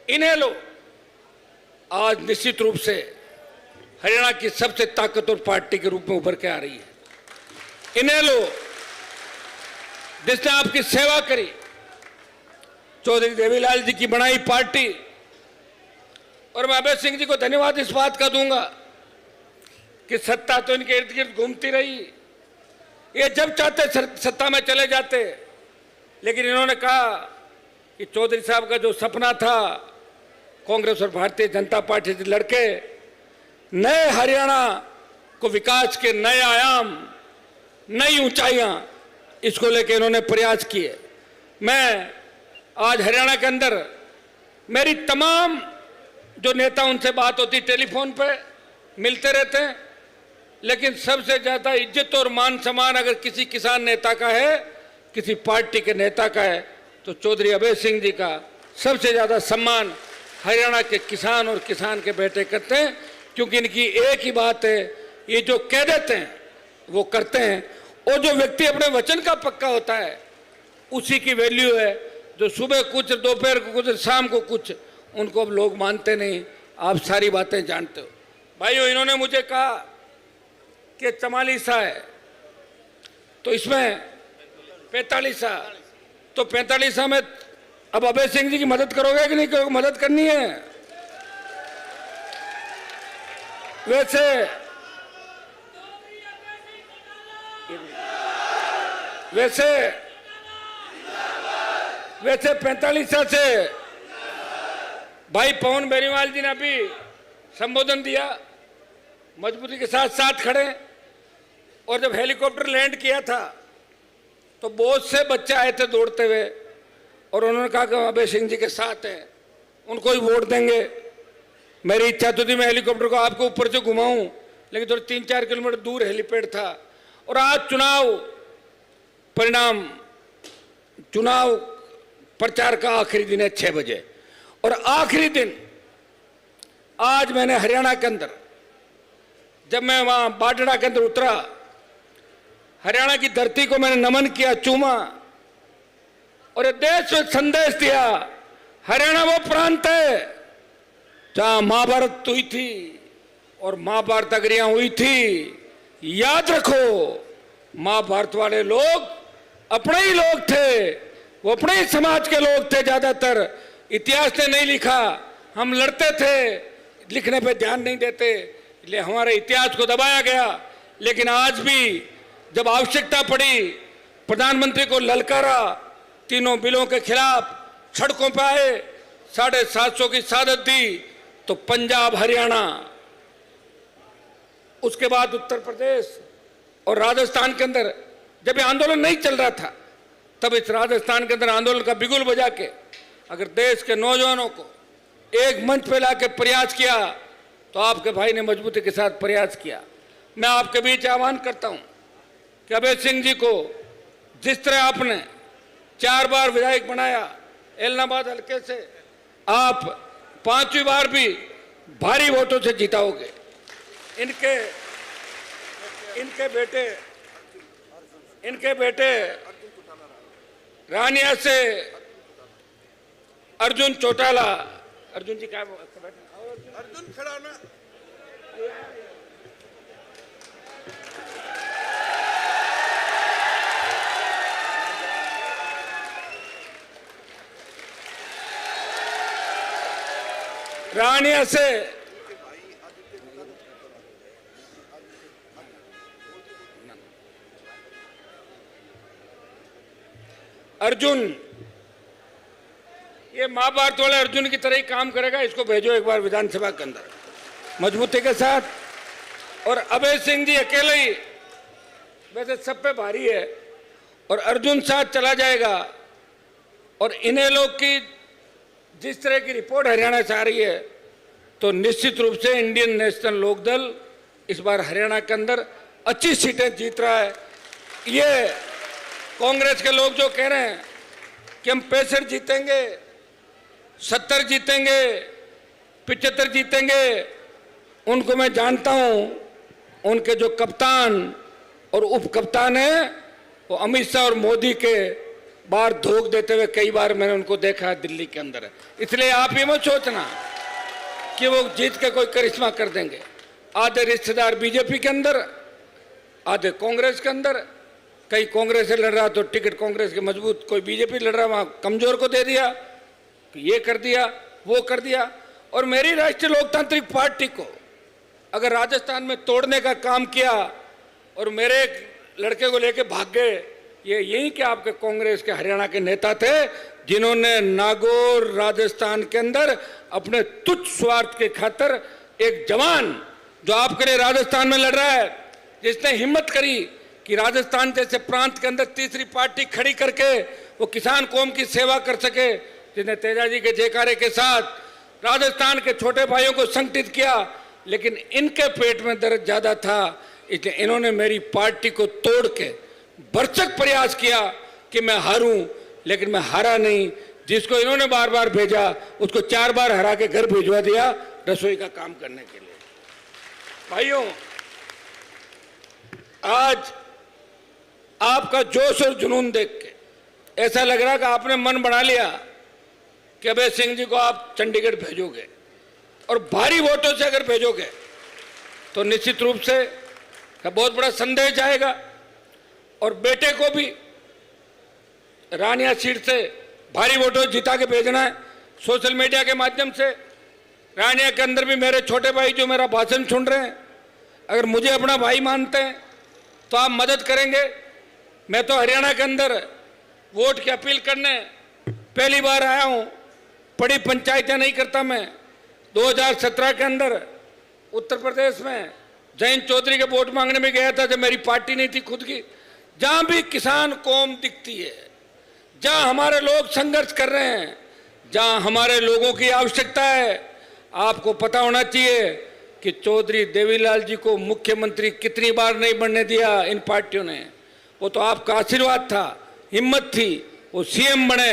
इन्हें लो आज निश्चित रूप से हरियाणा की सबसे ताकतवर पार्टी के रूप में उभर के आ रही है। इन्हें लो जिसने आपकी सेवा करी, चौधरी देवीलाल जी की बनाई पार्टी। और मैं अभय सिंह जी को धन्यवाद इस बात का दूंगा कि सत्ता तो इनके इर्द गिर्द घूमती रही, ये जब चाहते सत्ता में चले जाते, लेकिन इन्होंने कहा कि चौधरी साहब का जो सपना था कांग्रेस और भारतीय जनता पार्टी से लड़के नए हरियाणा को विकास के नए आयाम, नई ऊंचाइयां, इसको लेकर इन्होंने प्रयास किए। मैं आज हरियाणा के अंदर मेरी तमाम जो नेता, उनसे बात होती, टेलीफोन पे मिलते रहते हैं, लेकिन सबसे ज्यादा इज्जत और मान सम्मान अगर किसी किसान नेता का है, किसी पार्टी के नेता का है, तो चौधरी अभय सिंह जी का सबसे ज्यादा सम्मान हरियाणा के किसान और किसान के बेटे करते हैं। क्योंकि इनकी एक ही बात है, ये जो कह देते हैं वो करते हैं, और जो व्यक्ति अपने वचन का पक्का होता है उसी की वैल्यू है। जो सुबह कुछ, दोपहर को कुछ, शाम को कुछ, उनको अब लोग मानते नहीं। आप सारी बातें जानते हो। भाइयों, इन्होंने मुझे कहा कि 44 है, तो इसमें 45, तो 45 में अब अभय सिंह जी की मदद करोगे कि नहीं करोगे? मदद करनी है। वैसे 45 से भाई पवन बेनीवाल जी ने अभी संबोधन दिया, मजबूती के साथ साथ खड़े। और जब हेलीकॉप्टर लैंड किया था तो बहुत से बच्चे आए थे दौड़ते हुए, और उन्होंने कहा कि अभय सिंह जी के साथ हैं, उनको ही वोट देंगे। मेरी इच्छा तो थी मैं हेलीकॉप्टर को आपको ऊपर से घुमाऊं, लेकिन थोड़ा 3-4 किलोमीटर दूर हेलीपैड था। और आज चुनाव परिणाम, चुनाव प्रचार का आखिरी दिन है 6 बजे, और आखिरी दिन आज मैंने हरियाणा के अंदर, जब मैं वहां बाडड़ा के अंदर उतरा, हरियाणा की धरती को मैंने नमन किया, चूमा, और देश में संदेश दिया, हरियाणा वो प्रांत है जहां महाभारत हुई थी और महाभारत अग्रियां हुई थी। याद रखो, महाभारत वाले लोग अपने ही लोग थे, वो अपने ही समाज के लोग थे ज्यादातर। इतिहास ने नहीं लिखा, हम लड़ते थे, लिखने पे ध्यान नहीं देते, इसलिए हमारे इतिहास को दबाया गया। लेकिन आज भी जब आवश्यकता पड़ी, प्रधानमंत्री को ललकारा, तीनों बिलों के खिलाफ सड़कों पर आए, 750 की शहादत दी, तो पंजाब, हरियाणा, उसके बाद उत्तर प्रदेश और राजस्थान के अंदर जब ये आंदोलन नहीं चल रहा था, तब इस राजस्थान के अंदर आंदोलन का बिगुल बजा के अगर देश के नौजवानों को एक मंच पे लाके प्रयास किया, तो आपके भाई ने मजबूती के साथ प्रयास किया। मैं आपके बीच आह्वान करता हूं कि अभय सिंह जी को जिस तरह आपने 4 बार विधायक बनाया एलनाबाद हल्के से, आप 5वीं बार भी भारी वोटों से जिताओगे। इनके बेटे रानिया से अर्जुन चौटाला, अर्जुन जी क्या अर्जुन खड़ा ना, रानिया से अर्जुन, ये महाभारत वाले अर्जुन की तरह ही काम करेगा, इसको भेजो एक बार विधानसभा के अंदर मजबूती के साथ। और अभय सिंह जी अकेले ही वैसे सब पे भारी है, और अर्जुन साथ चला जाएगा। और इन्हें लोग की जिस तरह की रिपोर्ट हरियाणा से आ रही है, तो निश्चित रूप से इंडियन नेशनल लोकदल इस बार हरियाणा के अंदर अच्छी सीटें जीत रहा है। ये कांग्रेस के लोग जो कह रहे हैं कि हम 65 जीतेंगे, 70 जीतेंगे, 75 जीतेंगे, उनको मैं जानता हूं। उनके जो कप्तान और उप कप्तान हैं, वो अमित शाह और मोदी के बाहर धोख देते हुए कई बार मैंने उनको देखा है दिल्ली के अंदर। इसलिए आप ये मत सोचना कि वो जीत के कोई करिश्मा कर देंगे। आधे रिश्तेदार बीजेपी के अंदर, आधे कांग्रेस के अंदर। कहीं कांग्रेस से लड़ रहा तो टिकट कांग्रेस के मजबूत, कोई बीजेपी लड़ रहा वहां कमजोर को दे दिया, ये कर दिया, वो कर दिया। और मेरी राष्ट्रीय लोकतांत्रिक पार्टी को अगर राजस्थान में तोड़ने का काम किया और मेरे एक लड़के को लेके भाग गए, ये यही कि आपके कांग्रेस के हरियाणा के नेता थे जिन्होंने नागौर राजस्थान के अंदर अपने तुच्छ स्वार्थ के खातिर एक जवान जो आपके लिए राजस्थान में लड़ रहा है, जिसने हिम्मत करी कि राजस्थान जैसे प्रांत के अंदर तीसरी पार्टी खड़ी करके वो किसान कौम की सेवा कर सके, जिसने तेजाजी के जयकारे के साथ राजस्थान के छोटे भाइयों को संगठित किया। लेकिन इनके पेट में दर्द ज्यादा था, इसलिए इन्होंने मेरी पार्टी को तोड़ के भरसक प्रयास किया कि मैं हारूं, लेकिन मैं हारा नहीं। जिसको इन्होंने बार बार भेजा उसको 4 बार हरा के घर भिजवा दिया रसोई का काम करने के लिए। भाइयों, आज आपका जोश और जुनून देख के ऐसा लग रहा कि आपने मन बना लिया कि अभय सिंह जी को आप चंडीगढ़ भेजोगे, और भारी वोटों से अगर भेजोगे तो निश्चित रूप से बहुत बड़ा संदेश जाएगा। और बेटे को भी रानिया सीट से भारी वोटों जिता के भेजना है सोशल मीडिया के माध्यम से। रानिया के अंदर भी मेरे छोटे भाई जो मेरा भाषण सुन रहे हैं, अगर मुझे अपना भाई मानते हैं तो आप मदद करेंगे। मैं तो हरियाणा के अंदर वोट की अपील करने पहली बार आया हूं, बड़ी पंचायतें नहीं करता मैं। 2017 के अंदर उत्तर प्रदेश में जयंत चौधरी के वोट मांगने में गया था जब मेरी पार्टी नहीं थी खुद की। जहां भी किसान कौम दिखती है, जहां हमारे लोग संघर्ष कर रहे हैं, जहां हमारे लोगों की आवश्यकता है, आपको पता होना चाहिए कि चौधरी देवीलाल जी को मुख्यमंत्री कितनी बार नहीं बनने दिया इन पार्टियों ने। वो तो आपका आशीर्वाद था, हिम्मत थी, वो सीएम बने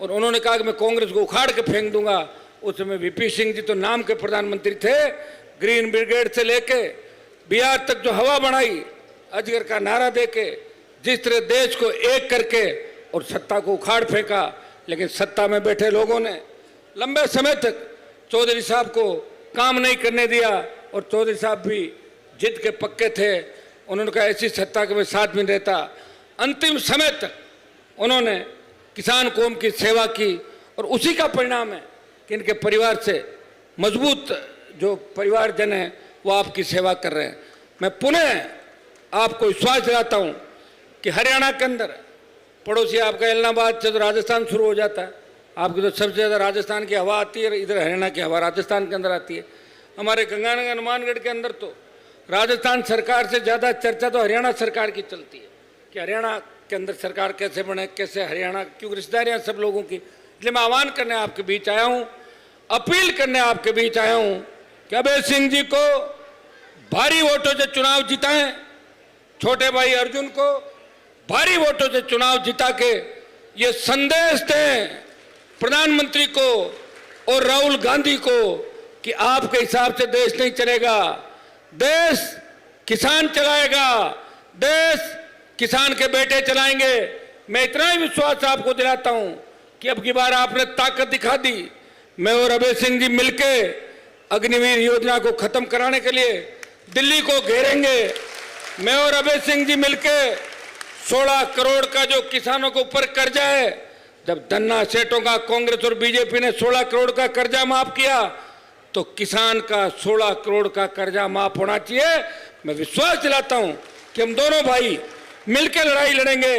और उन्होंने कहा कि मैं कांग्रेस को उखाड़ के फेंक दूंगा। उस समय वीपी सिंह जी तो नाम के प्रधानमंत्री थे। ग्रीन ब्रिगेड से लेके बिहार तक जो हवा बनाई, अजगर का नारा देके जिस तरह देश को एक करके और सत्ता को उखाड़ फेंका, लेकिन सत्ता में बैठे लोगों ने लंबे समय तक चौधरी साहब को काम नहीं करने दिया। और चौधरी साहब भी जिद के पक्के थे, उन्होंने कहा ऐसी सत्ता के मैं साथ में रहता। अंतिम समय तक उन्होंने किसान कौम की सेवा की और उसी का परिणाम है कि इनके परिवार से मजबूत जो परिवारजन हैं वो आपकी सेवा कर रहे हैं। मैं पुनः आपको विश्वास दिलाता हूं कि हरियाणा के अंदर पड़ोसी आपका एलनाबाद से तो राजस्थान शुरू हो जाता है, आपकी तो सबसे ज़्यादा राजस्थान की हवा आती है, इधर हरियाणा की हवा राजस्थान के अंदर आती है। हमारे गंगानगर हनुमानगढ़ के अंदर तो राजस्थान सरकार से ज़्यादा चर्चा तो हरियाणा सरकार की चलती है कि हरियाणा के अंदर सरकार कैसे बने, कैसे हरियाणा, क्योंकि रिश्तेदारियाँ सब लोगों की। इसलिए मैं आह्वान करने आपके बीच आया हूँ, अपील करने आपके बीच आया हूँ कि अभय सिंह जी को भारी वोटों से चुनाव जिताएं, छोटे भाई अर्जुन को भारी वोटों से चुनाव जिता के ये संदेश दें प्रधानमंत्री को और राहुल गांधी को कि आपके हिसाब से देश नहीं चलेगा, देश किसान चलाएगा, देश किसान के बेटे चलाएंगे। मैं इतना ही विश्वास आपको दिलाता हूं कि अब की बार आपने ताकत दिखा दी। मैं और अभय सिंह जी मिलके अग्निवीर योजना को खत्म कराने के लिए दिल्ली को घेरेंगे। मैं और अभय सिंह जी मिलके 16 करोड़ का जो किसानों के ऊपर कर्जा है, जब धन्ना सेठों का कांग्रेस और बीजेपी ने 16 करोड़ का कर्जा माफ किया तो किसान का 16 करोड़ का कर्जा माफ होना चाहिए। मैं विश्वास दिलाता हूं कि हम दोनों भाई मिलकर लड़ाई लड़ेंगे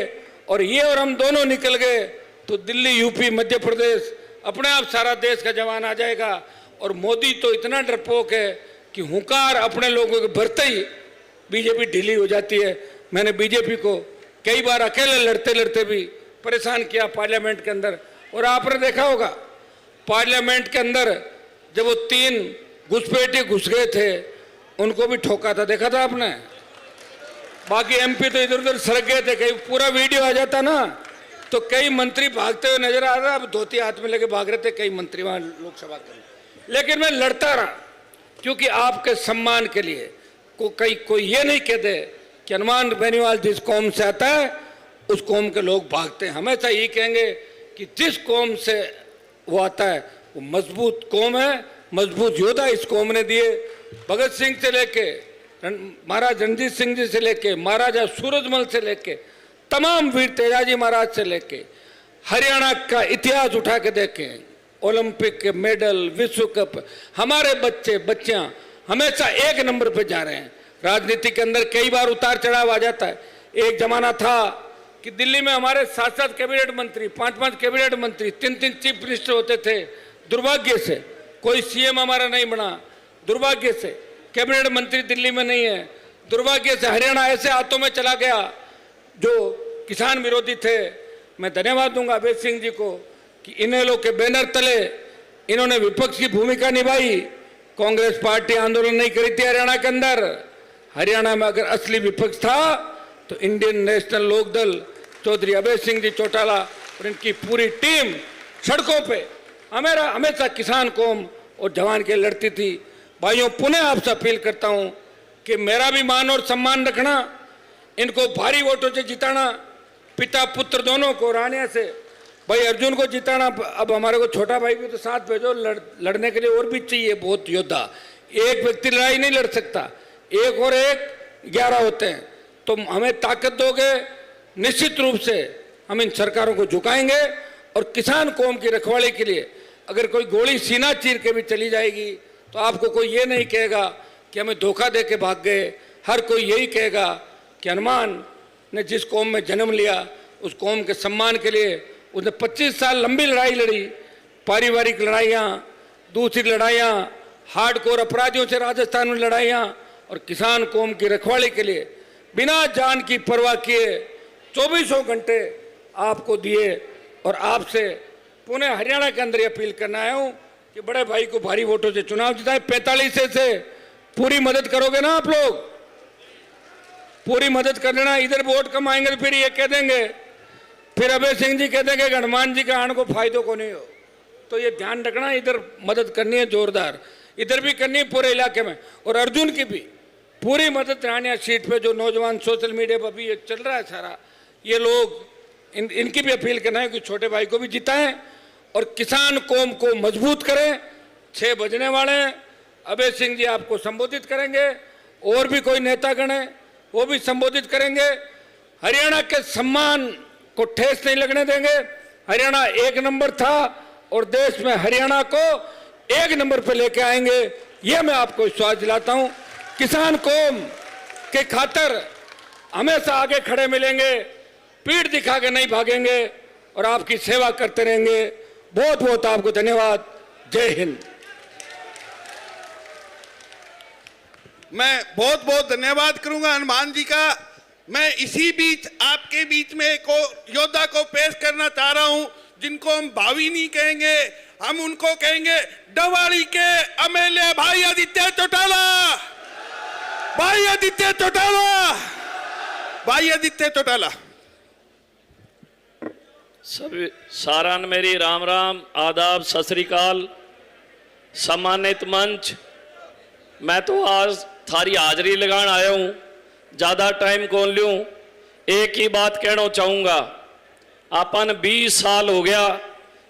और ये और हम दोनों निकल गए तो दिल्ली, यूपी, मध्य प्रदेश अपने आप सारा देश का जवान आ जाएगा। और मोदी तो इतना डरपोक है कि हुंकार अपने लोगों के भरते ही बीजेपी ढीली हो जाती है। मैंने बीजेपी को कई बार अकेले लड़ते लड़ते भी परेशान किया पार्लियामेंट के अंदर, और आपने देखा होगा पार्लियामेंट के अंदर जब वो 3 घुसपैठिए घुस गए थे उनको भी ठोका था, देखा था आपने। बाकी एमपी तो इधर उधर सरक गए थे, कहीं पूरा वीडियो आ जाता ना तो कई मंत्री भागते हुए नजर आ रहा, अब धोती हाथ में लेके भाग रहे थे कई मंत्री वहां लोकसभा के। लेकिन मैं लड़ता रहा क्योंकि आपके सम्मान के लिए कोई ये नहीं कहते कि हनुमान बेनीवाल जिस कौम से आता है उस कौम के लोग भागते हैं। हमेशा ये कहेंगे कि जिस कौम से वो आता है वो मजबूत कौम है, मजबूत योद्धा इस कौम ने दिए। भगत सिंह से लेके महाराज रणजीत सिंह जी से लेके महाराजा सूरजमल से लेके तमाम वीर तेजाजी महाराज से लेके हरियाणा का इतिहास उठा के देखें, ओलंपिक के मेडल, विश्व कप, हमारे बच्चे बच्चियां हमेशा 1 नंबर पे जा रहे हैं। राजनीति के अंदर कई बार उतार चढ़ाव आ जाता है। एक जमाना था कि दिल्ली में हमारे 7-7 कैबिनेट मंत्री, 5-5 कैबिनेट मंत्री, 3-3 चीफ मिनिस्टर होते थे। दुर्भाग्य से कोई सीएम हमारा नहीं बना, दुर्भाग्य से कैबिनेट मंत्री दिल्ली में नहीं है, दुर्भाग्य से हरियाणा ऐसे हाथों में चला गया जो किसान विरोधी थे। मैं धन्यवाद दूंगा अभय सिंह जी को कि इन्हें लोग के बैनर तले इन्होंने विपक्ष की भूमिका निभाई। कांग्रेस पार्टी आंदोलन नहीं करी थी हरियाणा के अंदर। हरियाणा में अगर असली विपक्ष था तो इंडियन नेशनल लोकदल, चौधरी अभय सिंह जी चौटाला और इनकी पूरी टीम सड़कों पे हमेशा किसान कौम और जवान के लड़ती थी। भाइयों, पुनः आपसे अपील करता हूं कि मेरा भी मान और सम्मान रखना, इनको भारी वोटों से जिताना, पिता पुत्र दोनों को रानिया से। भाई अर्जुन को जिताना, अब हमारे को छोटा भाई भी तो साथ भेजो, लड़ने के लिए और भी चाहिए बहुत योद्धा। एक व्यक्ति लड़ाई नहीं लड़ सकता, 1 और 1 11 होते हैं। तो हमें ताकत दोगे, निश्चित रूप से हम इन सरकारों को झुकाएंगे और किसान कौम की रखवाली के लिए अगर कोई गोली सीना चीर के भी चली जाएगी तो आपको कोई ये नहीं कहेगा कि हमें धोखा दे के भाग गए। हर कोई यही कहेगा कि हनुमान ने जिस कौम में जन्म लिया उस कौम के सम्मान के लिए उसने 25 साल लंबी लड़ाई लड़ी, पारिवारिक लड़ाइयाँ, दूसरी लड़ाइयाँ, हार्डकोर अपराधियों से राजस्थान में लड़ाइयाँ, और किसान कौम की रखवाली के लिए बिना जान की परवाह किए 24 घंटे आपको दिए। और आपसे पुनः हरियाणा के अंदर अपील करना आया हूँ कि बड़े भाई को भारी वोटों से चुनाव जिताए। 45 से पूरी मदद करोगे ना आप लोग, पूरी मदद कर देना। इधर वोट कम आएंगे तो फिर ये कह देंगे, फिर अभय सिंह जी कह देंगे कि हनुमान जी का आने को फायदों को नहीं हो। तो ये ध्यान रखना, इधर मदद करनी है जोरदार, इधर भी करनी है पूरे इलाके में। और अर्जुन की भी पूरी मदद रानिया सीट पे, जो नौजवान सोशल मीडिया पर भी ये चल रहा है सारा, ये लोग इनकी भी अपील करना है कि छोटे भाई को भी जिताएं और किसान कौम को मजबूत करें। 6 बजने वाले हैं, अभय सिंह जी आपको संबोधित करेंगे, और भी कोई नेतागण है वो भी संबोधित करेंगे। हरियाणा के सम्मान को ठेस नहीं लगने देंगे। हरियाणा 1 नंबर था और देश में हरियाणा को 1 नंबर पे लेके आएंगे। ये मैं आपको विश्वास दिलाता हूं। किसान कौम के खातिर हमेशा आगे खड़े मिलेंगे, पीठ दिखा के नहीं भागेंगे और आपकी सेवा करते रहेंगे। बहुत बहुत आपको धन्यवाद। जय हिंद। मैं बहुत बहुत धन्यवाद करूंगा हनुमान जी का। मैं इसी बीच आपके बीच में एक और योद्धा को पेश करना चाह रहा हूं, जिनको हम भावी नहीं कहेंगे, हम उनको कहेंगे डवाड़ी के एमएलए भाई आदित्य चौटाला। भाई आदित्य चौटाला, भाई आदित्य चौटाला। सभी सारान मेरी राम राम, आदाब, सत श्री अकाल। सम्मानित मंच, मैं तो आज थारी हाजरी लगान आया हूं, ज़्यादा टाइम कौन लूँ। एक ही बात कहना चाहूँगा, अपन 20 साल हो गया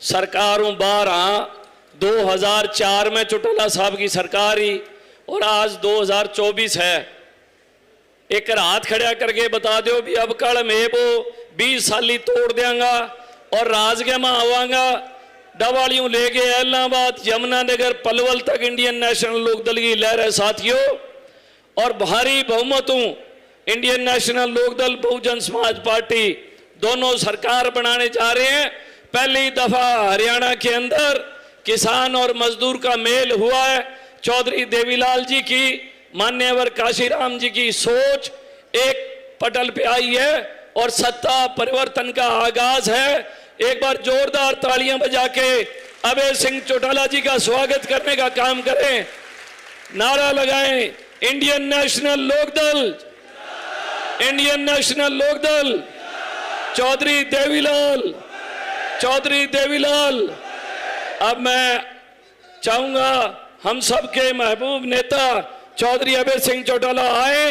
सरकारों बाहर। हाँ, 2004 में चौटाला साहब की सरकार ही, और आज 2024 है। एक रात खड़ा करके बता दो भी अब कल मैं वो 20 साली तोड़ देंगा और राजगढ़ में आवांगा। डवाड़ियों ले गए इलाहाबाद, यमुनानगर, पलवल तक इंडियन नेशनल लोकदल की लहर है साथियों, और भारी बहुमतों इंडियन नेशनल लोकदल बहुजन समाज पार्टी दोनों सरकार बनाने जा रहे हैं। पहली दफा हरियाणा के अंदर किसान और मजदूर का मेल हुआ है। चौधरी देवीलाल जी की, मान्यवर काशीराम जी की सोच एक पटल पे आई है और सत्ता परिवर्तन का आगाज है। एक बार जोरदार तालियां बजा के अभय सिंह चौटाला जी का स्वागत करने का काम करें। नारा लगाएं, Indian National Lokdal, Indian National Lokdal, Chaudhary Devilal, Chaudhary Devilal. अब मैं चाहूंगा हम सबके महबूब नेता चौधरी अभय सिंह चौटाला आए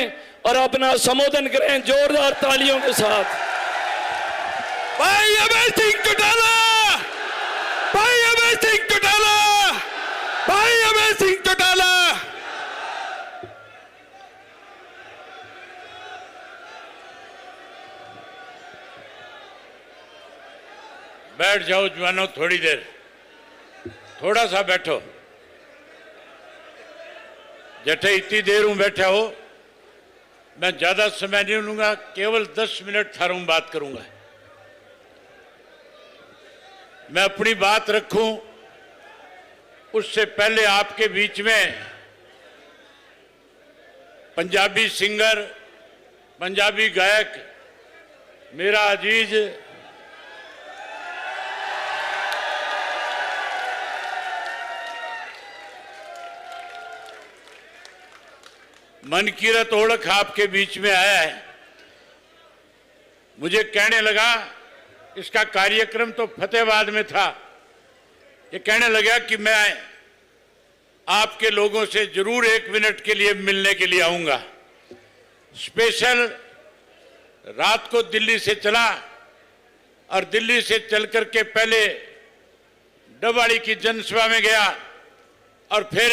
और अपना संबोधन करें जोरदार तालियों के साथ। भाई अभय सिंह चौटाला, भाई अभय सिंह चौटाला, भाई अभय सिंह चौटाला। बैठ जाओ जवानों, थोड़ी देर, थोड़ा सा बैठो। जठे इतनी देर हूं बैठा हो, मैं ज्यादा समय नहीं लूंगा, केवल 10 मिनट थारों बात करूंगा। मैं अपनी बात रखूं उससे पहले आपके बीच में पंजाबी सिंगर, पंजाबी गायक, मेरा अजीज मनकीरत ओढ़क आपके बीच में आया है। मुझे कहने लगा, इसका कार्यक्रम तो फतेहाबाद में था, ये कहने लगा कि मैं आपके लोगों से जरूर 1 मिनट के लिए मिलने के लिए आऊंगा। स्पेशल रात को दिल्ली से चला और दिल्ली से चल करके पहले डबाड़ी की जनसभा में गया और फिर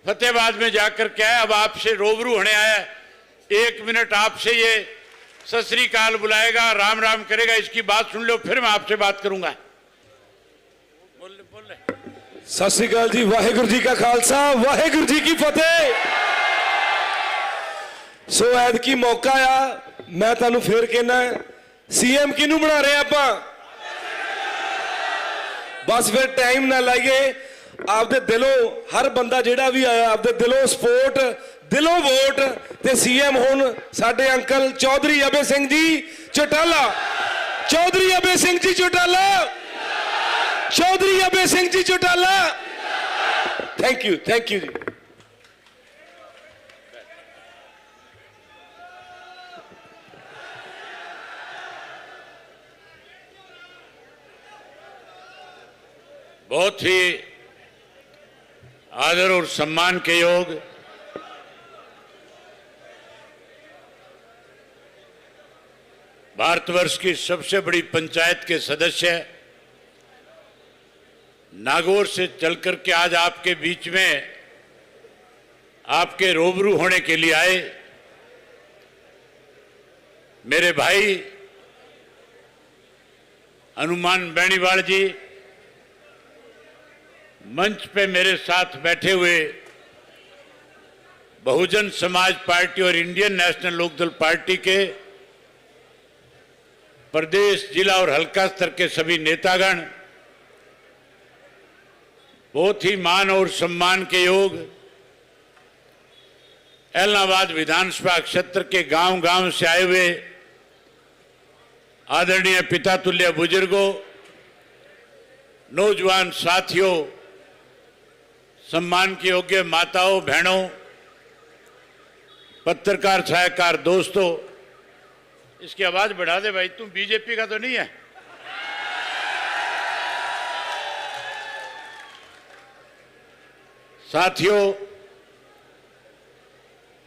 फतेहाबाद में जाकर के आया। अब आपसे रूबरू होने आया। 1 मिनट आपसे ये सत श्री अकाल बुलाएगा, राम राम करेगा, इसकी बात सुन लो, फिर मैं आपसे बात करूंगा। बोल सत श्री अकाल जी, वाहेगुरु जी का खालसा, वाहेगुरु जी की फतेह। सो ऐद की मौका आ, मैं तुहानू फिर कहना, सीएम किनू बना रहे आपां? बस फिर टाइम ना लाइए, आपदे दिलों हर बंदा जेड़ा भी आया आपदे दिलों सपोर्ट, दिलों वोट ते सीएम हुण साडे uncle Chaudhary Abhay Singh ji Chautala. Chaudhary Abhay Singh ji Chautala, Chaudhary Abhay Singh ji Chautala. Thank you जी। बहुत ही आदर और सम्मान के योग भारतवर्ष की सबसे बड़ी पंचायत के सदस्य नागौर से चलकर के आज आपके बीच में आपके रूबरू होने के लिए आए मेरे भाई हनुमान बेनीवाल जी, मंच पे मेरे साथ बैठे हुए बहुजन समाज पार्टी और इंडियन नेशनल लोकदल पार्टी के प्रदेश, जिला और हल्का स्तर के सभी नेतागण, बहुत ही मान और सम्मान के योग एलनाबाद विधानसभा क्षेत्र के गांव-गांव से आए हुए आदरणीय पिता तुल्य बुजुर्गों, नौजवान साथियों, सम्मान के योग्य माताओं, बहनों, पत्रकार छायाकार दोस्तों, इसकी आवाज बढ़ा दे भाई, तुम बीजेपी का तो नहीं है? साथियों,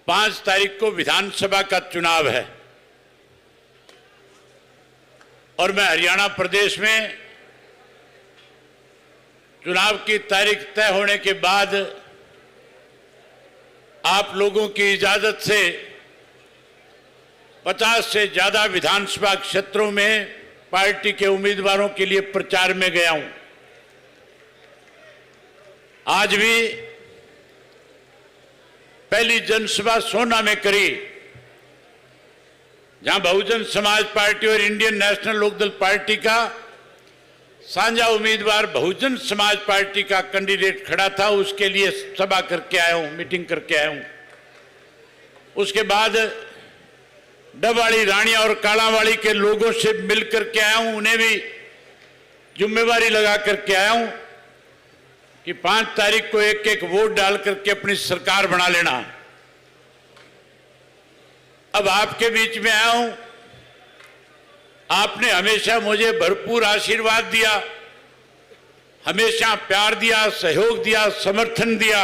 5 तारीख को विधानसभा का चुनाव है और मैं हरियाणा प्रदेश में चुनाव की तारीख तय होने के बाद आप लोगों की इजाजत से 50 से ज्यादा विधानसभा क्षेत्रों में पार्टी के उम्मीदवारों के लिए प्रचार में गया हूं। आज भी पहली जनसभा सोना में करी, जहां बहुजन समाज पार्टी और इंडियन नेशनल लोकदल पार्टी का साझा उम्मीदवार बहुजन समाज पार्टी का कैंडिडेट खड़ा था, उसके लिए सभा करके आया हूं, मीटिंग करके आया हूं। उसके बाद डबाड़ी, रानिया और कालावाड़ी के लोगों से मिलकर के आया हूं, उन्हें भी जिम्मेवारी लगा करके आया हूं कि 5 तारीख को एक वोट डाल करके अपनी सरकार बना लेना। अब आपके बीच में आया हूं, आपने हमेशा मुझे भरपूर आशीर्वाद दिया, हमेशा प्यार दिया, सहयोग दिया, समर्थन दिया।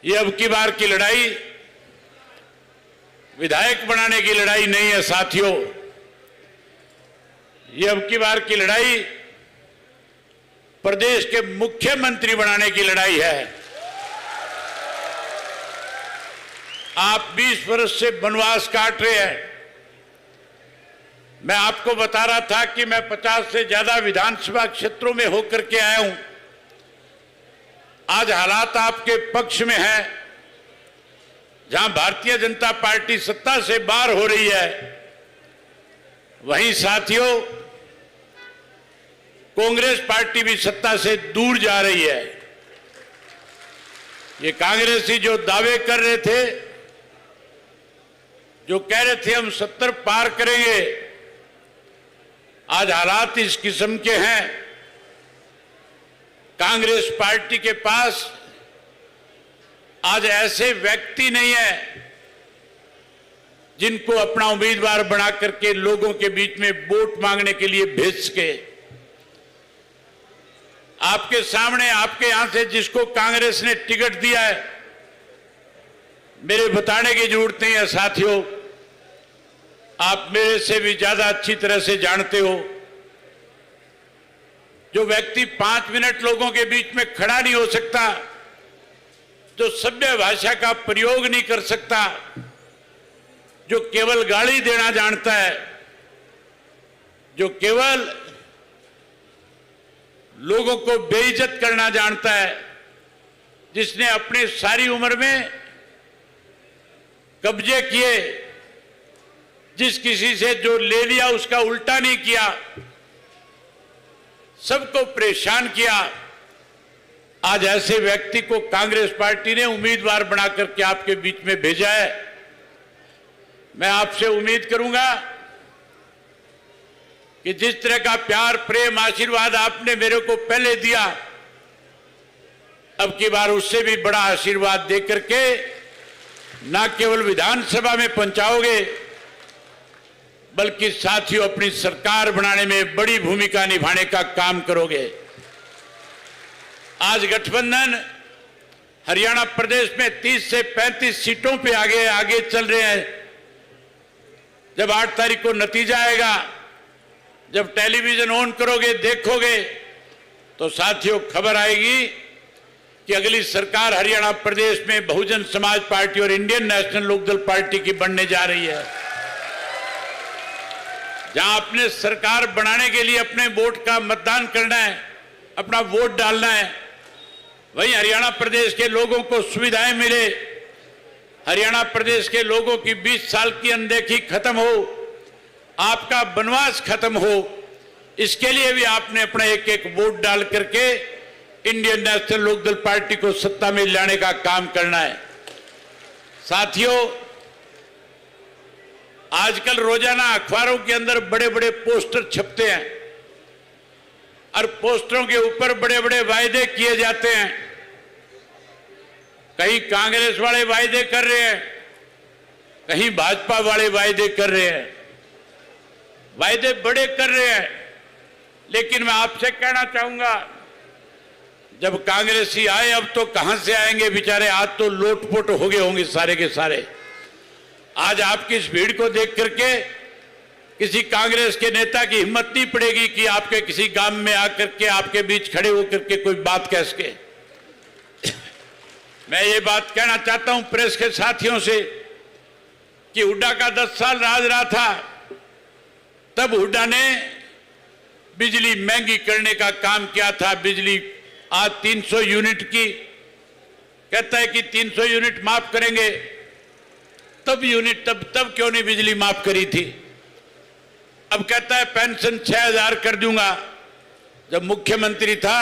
ये अब की बार की लड़ाई विधायक बनाने की लड़ाई नहीं है साथियों, ये अब की बार की लड़ाई प्रदेश के मुख्यमंत्री बनाने की लड़ाई है। आप 20 वर्ष से वनवास काट रहे हैं। मैं आपको बता रहा था कि मैं 50 से ज्यादा विधानसभा क्षेत्रों में होकर के आया हूं। आज हालात आपके पक्ष में है, जहां भारतीय जनता पार्टी सत्ता से बाहर हो रही है, वहीं साथियों कांग्रेस पार्टी भी सत्ता से दूर जा रही है। ये कांग्रेसी जो दावे कर रहे थे, जो कह रहे थे हम 70 पार करेंगे, आज हालात इस किस्म के हैं। कांग्रेस पार्टी के पास आज ऐसे व्यक्ति नहीं है जिनको अपना उम्मीदवार बना करके लोगों के बीच में वोट मांगने के लिए भेज सके। आपके सामने, आपके यहां से जिसको कांग्रेस ने टिकट दिया है, मेरे बताने की जरूरत नहीं है साथियों, आप मेरे से भी ज्यादा अच्छी तरह से जानते हो। जो व्यक्ति 5 मिनट लोगों के बीच में खड़ा नहीं हो सकता, जो सभ्य भाषा का प्रयोग नहीं कर सकता, जो केवल गाली देना जानता है, जो केवल लोगों को बेइज्जत करना जानता है, जिसने अपनी सारी उम्र में कब्जे किए, जिस किसी से जो ले लिया उसका उल्टा नहीं किया, सबको परेशान किया, आज ऐसे व्यक्ति को कांग्रेस पार्टी ने उम्मीदवार बना करके आपके बीच में भेजा है। मैं आपसे उम्मीद करूंगा कि जिस तरह का प्यार, प्रेम, आशीर्वाद आपने मेरे को पहले दिया, अब की बार उससे भी बड़ा आशीर्वाद दे करके न केवल विधानसभा में पहुंचाओगे, बल्कि साथियों अपनी सरकार बनाने में बड़ी भूमिका निभाने का काम करोगे। आज गठबंधन हरियाणा प्रदेश में 30 से 35 सीटों पे आगे चल रहे हैं। जब 8 तारीख को नतीजा आएगा, जब टेलीविजन ऑन करोगे, देखोगे, तो साथियों खबर आएगी कि अगली सरकार हरियाणा प्रदेश में बहुजन समाज पार्टी और इंडियन नेशनल लोकदल पार्टी की बनने जा रही है। जहां अपने सरकार बनाने के लिए अपने वोट का मतदान करना है, अपना वोट डालना है। वहीं हरियाणा प्रदेश के लोगों को सुविधाएं मिले, हरियाणा प्रदेश के लोगों की 20 साल की अनदेखी खत्म हो, आपका वनवास खत्म हो, इसके लिए भी आपने अपना एक एक वोट डाल करके इंडियन नेशनल लोकदल पार्टी को सत्ता में लाने का काम करना है। साथियों, आजकल रोजाना अखबारों के अंदर बड़े बड़े पोस्टर छपते हैं और पोस्टरों के ऊपर बड़े बड़े वायदे किए जाते हैं। कहीं कांग्रेस वाले वायदे कर रहे हैं, कहीं भाजपा वाले वायदे कर रहे हैं, वायदे बड़े कर रहे हैं। लेकिन मैं आपसे कहना चाहूंगा, जब कांग्रेसी आए, अब तो कहां से आएंगे बेचारे, आज तो लोटपोट हो गए होंगे सारे के सारे। आज आपकी इस भीड़ को देख करके किसी कांग्रेस के नेता की हिम्मत नहीं पड़ेगी कि आपके किसी गांव में आकर के आपके बीच खड़े होकर के कोई बात कह सके। मैं ये बात कहना चाहता हूं प्रेस के साथियों से कि हुड्डा का 10 साल राज रहा था, तब हुड्डा ने बिजली महंगी करने का काम किया था। बिजली आज 300 यूनिट की, कहता है कि 300 यूनिट माफ करेंगे, तब क्यों नहीं बिजली माफ करी थी। अब कहता है पेंशन 6000 कर दूंगा। जब मुख्यमंत्री था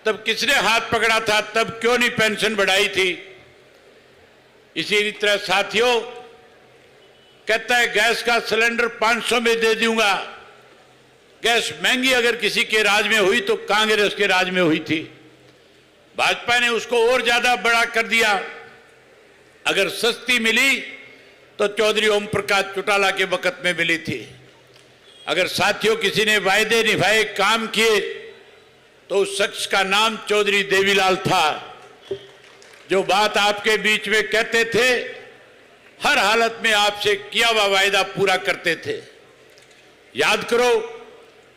तब किसने हाथ पकड़ा था, तब क्यों नहीं पेंशन बढ़ाई थी। इसी तरह साथियों, कहता है गैस का सिलेंडर 500 में दे दूंगा। गैस महंगी अगर किसी के राज में हुई तो कांग्रेस के राज में हुई थी। भाजपा ने उसको और ज्यादा बड़ा कर दिया। अगर सस्ती मिली तो चौधरी ओम प्रकाश चौटाला के वक्त में मिली थी। अगर साथियों किसी ने वायदे निभाए, काम किए, तो उस शख्स का नाम चौधरी देवीलाल था, जो बात आपके बीच में कहते थे, हर हालत में आपसे किया हुआ वायदा पूरा करते थे। याद करो,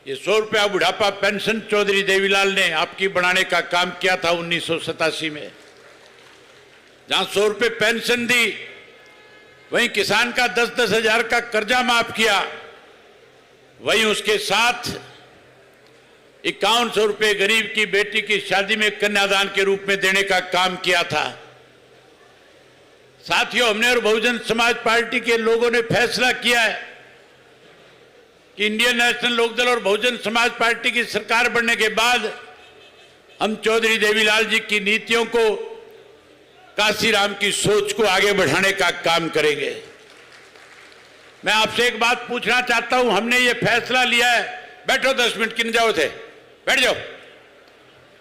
ये 100 रुपया बुढ़ापा पेंशन चौधरी देवीलाल ने आपकी बनाने का काम किया था 1987 में। जहां 100 रुपये पेंशन दी, वहीं किसान का 10-10 हजार का कर्जा माफ किया, वहीं उसके साथ 5100 रुपये गरीब की बेटी की शादी में कन्यादान के रूप में देने का काम किया था। साथियों, हमने और बहुजन समाज पार्टी के लोगों ने फैसला किया है कि इंडियन नेशनल लोकदल और बहुजन समाज पार्टी की सरकार बनने के बाद हम चौधरी देवीलाल जी की नीतियों को, काशीराम की सोच को आगे बढ़ाने का काम करेंगे। मैं आपसे एक बात पूछना चाहता हूं, हमने ये फैसला लिया है, बैठो 10 मिनट किन जाओ थे, बैठ जाओ,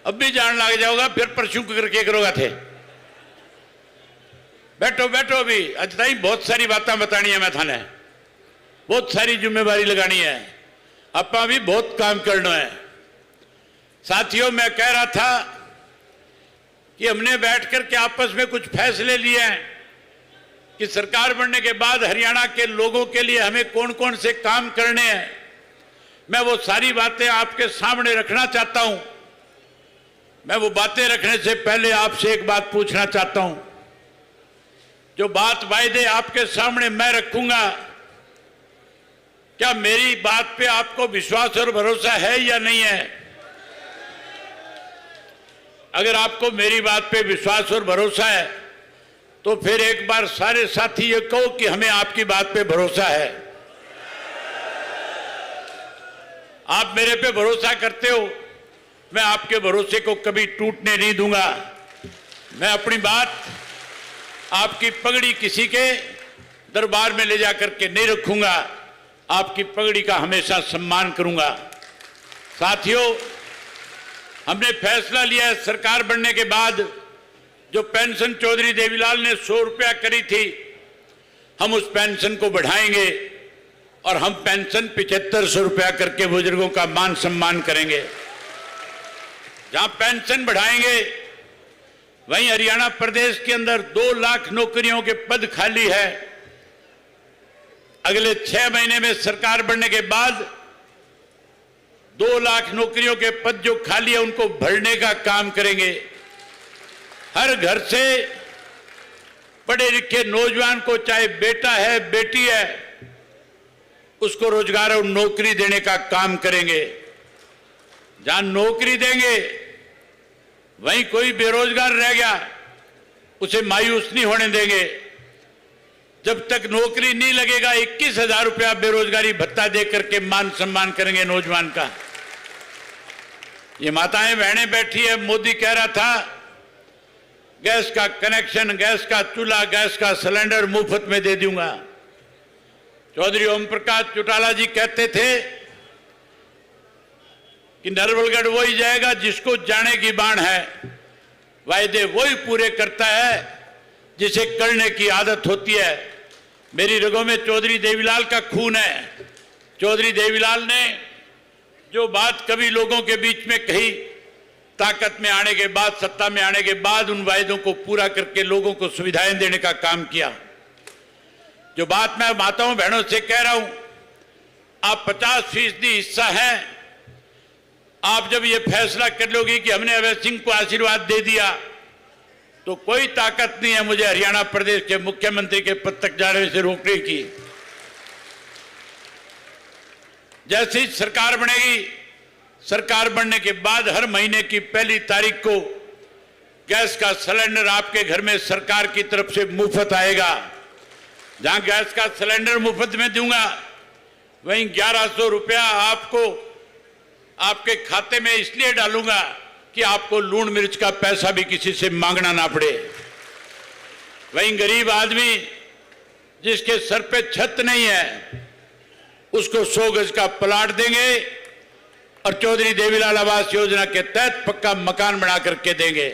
अब भी जान लग जाओगा, फिर परसों करके करोगा थे, बैठो बैठो। अभी अच्छा ही बहुत सारी बातें बतानी है, मैं थाने बहुत सारी जिम्मेवारी लगानी है, अपना भी बहुत काम करना है। साथियों, मैं कह रहा था कि हमने बैठ करके आपस में कुछ फैसले लिए हैं कि सरकार बनने के बाद हरियाणा के लोगों के लिए हमें कौन कौन से काम करने हैं। मैं वो सारी बातें आपके सामने रखना चाहता हूं। मैं वो बातें रखने से पहले आपसे एक बात पूछना चाहता हूं। जो बात वायदे आपके सामने मैं रखूंगा, क्या मेरी बात पे आपको विश्वास और भरोसा है या नहीं है? अगर आपको मेरी बात पे विश्वास और भरोसा है तो फिर एक बार सारे साथी ये कहो कि हमें आपकी बात पे भरोसा है। आप मेरे पे भरोसा करते हो, मैं आपके भरोसे को कभी टूटने नहीं दूंगा। मैं अपनी बात, आपकी पगड़ी किसी के दरबार में ले जाकर के नहीं रखूंगा, आपकी पगड़ी का हमेशा सम्मान करूंगा। साथियों, हमने फैसला लिया है सरकार बनने के बाद जो पेंशन चौधरी देवीलाल ने 100 रुपया करी थी, हम उस पेंशन को बढ़ाएंगे और हम पेंशन 7500 रुपया करके बुजुर्गों का मान सम्मान करेंगे। जहां पेंशन बढ़ाएंगे, वहीं हरियाणा प्रदेश के अंदर 2 लाख नौकरियों के पद खाली है। अगले 6 महीने में सरकार बनने के बाद 2 लाख नौकरियों के पद जो खाली है उनको भरने का काम करेंगे। हर घर से पढ़े लिखे नौजवान को, चाहे बेटा है बेटी है, उसको रोजगार और नौकरी देने का काम करेंगे। जहां नौकरी देंगे वहीं कोई बेरोजगार रह गया उसे मायूस नहीं होने देंगे। जब तक नौकरी नहीं लगेगा 21,000 रुपया बेरोजगारी भत्ता दे करके मान सम्मान करेंगे नौजवान का। ये माताएं बहनें बैठी है, मोदी कह रहा था गैस का कनेक्शन, गैस का चूल्हा, गैस का सिलेंडर मुफ्त में दे दूंगा। चौधरी ओम प्रकाश चौटाला जी कहते थे कि नरवलगढ़ वही जाएगा जिसको जाने की बाण है, वायदे वही पूरे करता है जिसे करने की आदत होती है। मेरी रगों में चौधरी देवीलाल का खून है। चौधरी देवीलाल ने जो बात कभी लोगों के बीच में कही, ताकत में आने के बाद, सत्ता में आने के बाद उन वायदों को पूरा करके लोगों को सुविधाएं देने का काम किया। जो बात मैं माताओं बहनों से कह रहा हूं, आप 50% हिस्सा हैं। आप जब ये फैसला कर लोगे कि हमने अभय सिंह को आशीर्वाद दे दिया तो कोई ताकत नहीं है मुझे हरियाणा प्रदेश के मुख्यमंत्री के पद तक जाने से रोकने की। जैसे ही सरकार बनेगी, सरकार बनने के बाद हर महीने की पहली तारीख को गैस का सिलेंडर आपके घर में सरकार की तरफ से मुफ्त आएगा। जहां गैस का सिलेंडर मुफ्त में दूंगा वहीं 1100 रुपया आपको आपके खाते में इसलिए डालूंगा कि आपको लूण मिर्च का पैसा भी किसी से मांगना ना पड़े। वहीं गरीब आदमी जिसके सर पे छत नहीं है उसको 100 गज का प्लाट देंगे और चौधरी देवीलाल आवास योजना के तहत पक्का मकान बना करके देंगे।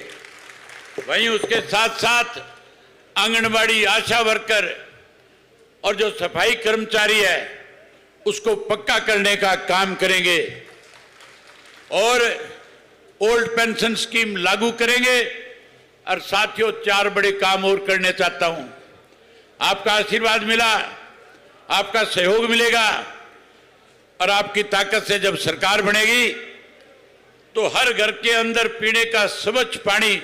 वहीं उसके साथ साथ आंगनबाड़ी, आशा वर्कर और जो सफाई कर्मचारी है उसको पक्का करने का काम करेंगे और ओल्ड पेंशन स्कीम लागू करेंगे। और साथियों, 4 बड़े काम और करने चाहता हूं। आपका आशीर्वाद मिला, आपका सहयोग मिलेगा और आपकी ताकत से जब सरकार बनेगी तो हर घर के अंदर पीने का स्वच्छ पानी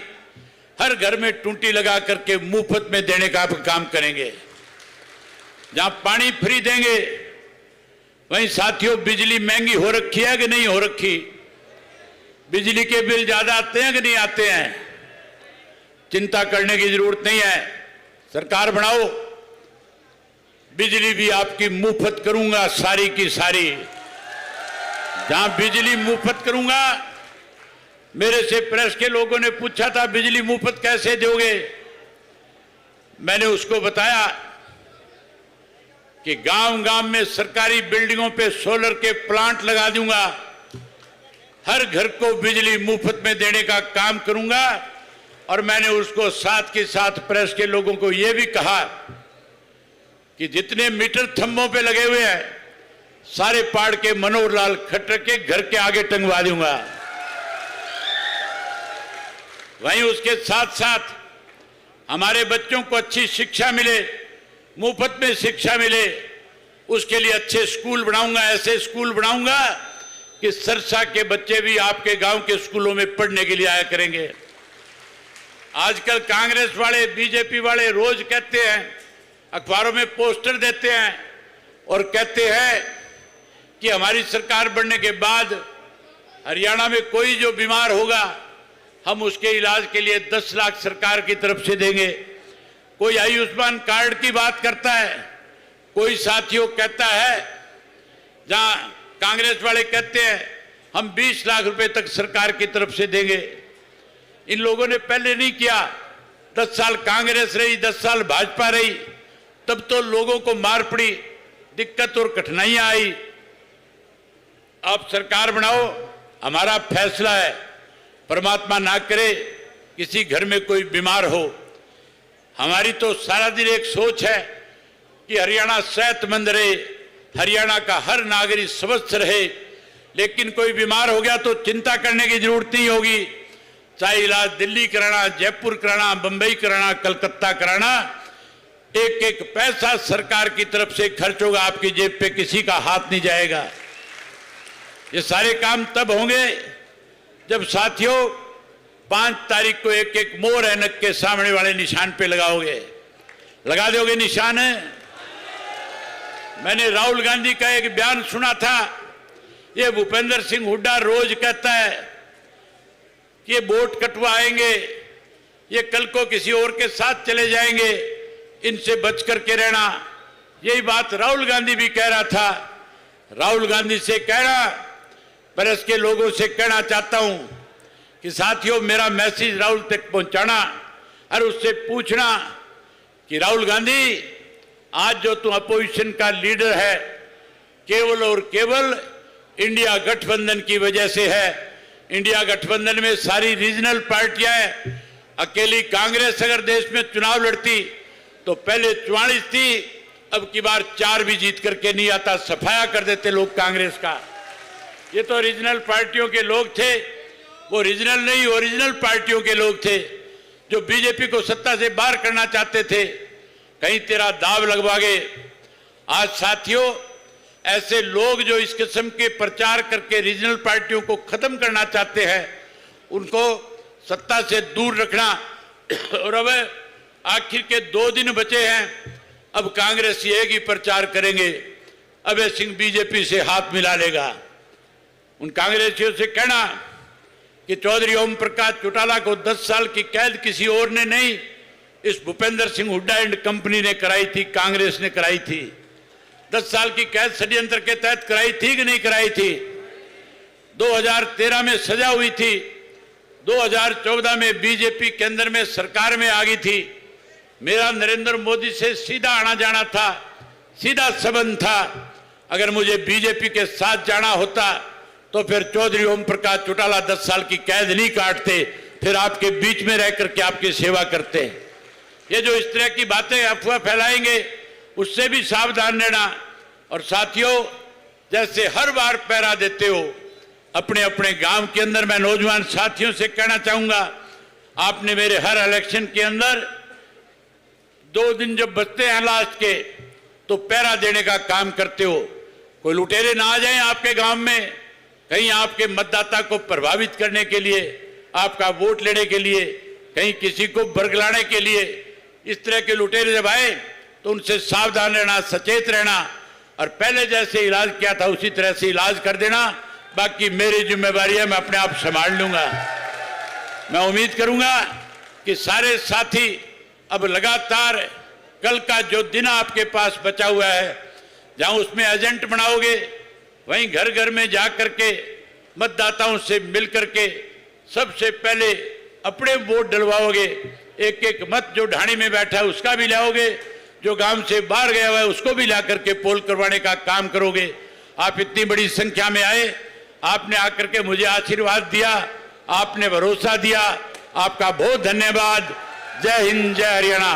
हर घर में टूटी लगा करके मुफ्त में देने का आप काम करेंगे। जहां पानी फ्री देंगे वहीं साथियों बिजली महंगी हो रखी है कि नहीं हो रखी? बिजली के बिल ज्यादा आते हैं कि नहीं आते हैं? चिंता करने की जरूरत नहीं है। सरकार बनाओ, बिजली भी आपकी मुफ्त करूंगा, सारी की सारी। जहां बिजली मुफ्त करूंगा, मेरे से प्रेस के लोगों ने पूछा था बिजली मुफ्त कैसे दोगे? मैंने उसको बताया कि गांव-गांव में सरकारी बिल्डिंगों पे सोलर के प्लांट लगा दूंगा, हर घर को बिजली मुफ्त में देने का काम करूंगा। और मैंने उसको साथ के साथ प्रेस के लोगों को यह भी कहा कि जितने मीटर थंबों पे लगे हुए हैं सारे पाड़ के मनोहर लाल खट्टर के घर के आगे टंगवा दूंगा। वहीं उसके साथ साथ हमारे बच्चों को अच्छी शिक्षा मिले, मुफ्त में शिक्षा मिले, उसके लिए अच्छे स्कूल बनाऊंगा। ऐसे स्कूल बनाऊंगा कि सरसा के बच्चे भी आपके गांव के स्कूलों में पढ़ने के लिए आया करेंगे। आजकल कांग्रेस वाले, बीजेपी वाले रोज कहते हैं, अखबारों में पोस्टर देते हैं और कहते हैं कि हमारी सरकार बनने के बाद हरियाणा में कोई जो बीमार होगा हम उसके इलाज के लिए 10 लाख सरकार की तरफ से देंगे। कोई आयुष्मान कार्ड की बात करता है, कोई साथियों कहता है, जहां कांग्रेस वाले कहते हैं हम 20 लाख रुपए तक सरकार की तरफ से देंगे। इन लोगों ने पहले नहीं किया। 10 साल कांग्रेस रही, 10 साल भाजपा रही, तब तो लोगों को मार पड़ी, दिक्कत और कठिनाइयां आई। आप सरकार बनाओ, हमारा फैसला है, परमात्मा ना करे किसी घर में कोई बीमार हो। हमारी तो सारा दिन एक सोच है कि हरियाणा सेहतमंद रहे, हरियाणा का हर नागरिक स्वस्थ रहे। लेकिन कोई बीमार हो गया तो चिंता करने की जरूरत नहीं होगी। चाहे इलाज दिल्ली कराना, जयपुर कराना, बंबई कराना, कलकत्ता कराना, एक एक पैसा सरकार की तरफ से खर्च होगा, आपकी जेब पे किसी का हाथ नहीं जाएगा। ये सारे काम तब होंगे जब साथियों 5 तारीख को एक एक मोर ऐनक के सामने वाले निशान पे लगाओगे। लगा दोगे निशान है? मैंने राहुल गांधी का एक बयान सुना था ये भूपेंद्र सिंह हुड्डा रोज कहता है कि ये वोट कटवाएंगे, ये कल को किसी और के साथ चले जाएंगे, इनसे बच करके रहना। यही बात राहुल गांधी भी कह रहा था। राहुल गांधी से कहना, पर इसके लोगों से कहना चाहता हूं कि साथियों, मेरा मैसेज राहुल तक पहुंचाना और उससे पूछना कि राहुल गांधी, आज जो तुम अपोजिशन का लीडर है, केवल और केवल इंडिया गठबंधन की वजह से है। इंडिया गठबंधन में सारी रीजनल पार्टियां हैं। अकेली कांग्रेस अगर देश में चुनाव लड़ती तो पहले 44 थी, अब की बार 4 भी जीत करके नहीं आता, सफाया कर देते लोग कांग्रेस का। ये तो रीजनल पार्टियों के लोग थे, वो रीजनल नहीं ओरिजिनल पार्टियों के लोग थे जो बीजेपी को सत्ता से बाहर करना चाहते थे। कहीं तेरा दाव लगवा गए। आज साथियों, ऐसे लोग जो इस किस्म के प्रचार करके रीजनल पार्टियों को खत्म करना चाहते हैं, उनको सत्ता से दूर रखना। और अब आखिर के 2 दिन बचे हैं, अब कांग्रेस एक ही प्रचार करेंगे, अभय सिंह बीजेपी से हाथ मिला लेगा। उन कांग्रेसियों से कहना कि चौधरी ओम प्रकाश चौटाला को 10 साल की कैद किसी और ने नहीं, इस भूपेंद्र सिंह हुड्डा एंड कंपनी ने कराई थी, कांग्रेस ने कराई थी। 10 साल की कैद षड्यंत्र के तहत कराई थी कि नहीं कराई थी? 2013 में सजा हुई थी, 2014 में बीजेपी केंद्र में सरकार में आ गई थी। मेरा नरेंद्र मोदी से सीधा आना जाना था, सीधा संबंध था। अगर मुझे बीजेपी के साथ जाना होता तो फिर चौधरी ओम प्रकाश चौटाला 10 साल की कैद नहीं काटते, फिर आपके बीच में रह करके आपकी सेवा करते। ये जो इस तरह की बातें अफवाह फैलाएंगे, उससे भी सावधान रहना। और साथियों, जैसे हर बार पहरा देते हो अपने अपने गांव के अंदर, मैं नौजवान साथियों से कहना चाहूंगा, आपने मेरे हर इलेक्शन के अंदर 2 दिन जब बचते हैं लास्ट के, तो पहरा देने का काम करते हो। कोई लुटेरे ना आ जाएं आपके गांव में, कहीं आपके मतदाता को प्रभावित करने के लिए, आपका वोट लेने के लिए, कहीं किसी को बरगलाने के लिए। इस तरह के लुटेरे जब आए तो उनसे सावधान रहना, सचेत रहना, और पहले जैसे इलाज किया था उसी तरह से इलाज कर देना। बाकी मेरी जिम्मेवारी है, मैं अपने आप संभाल लूंगा। मैं उम्मीद करूंगा कि सारे साथी अब लगातार कल का जो दिन आपके पास बचा हुआ है, जहां उसमें एजेंट बनाओगे, वहीं घर घर में जा करके मतदाताओं से मिल करके सबसे पहले अपने वोट डलवाओगे। एक एक मत जो ढाणी में बैठा है उसका भी लाओगे, जो गांव से बाहर गया हुआ है उसको भी ला करके पोल करवाने का काम करोगे। आप इतनी बड़ी संख्या में आए, आपने आकर के मुझे आशीर्वाद दिया, आपने भरोसा दिया, आपका बहुत धन्यवाद। जय हिंद, जय हरियाणा।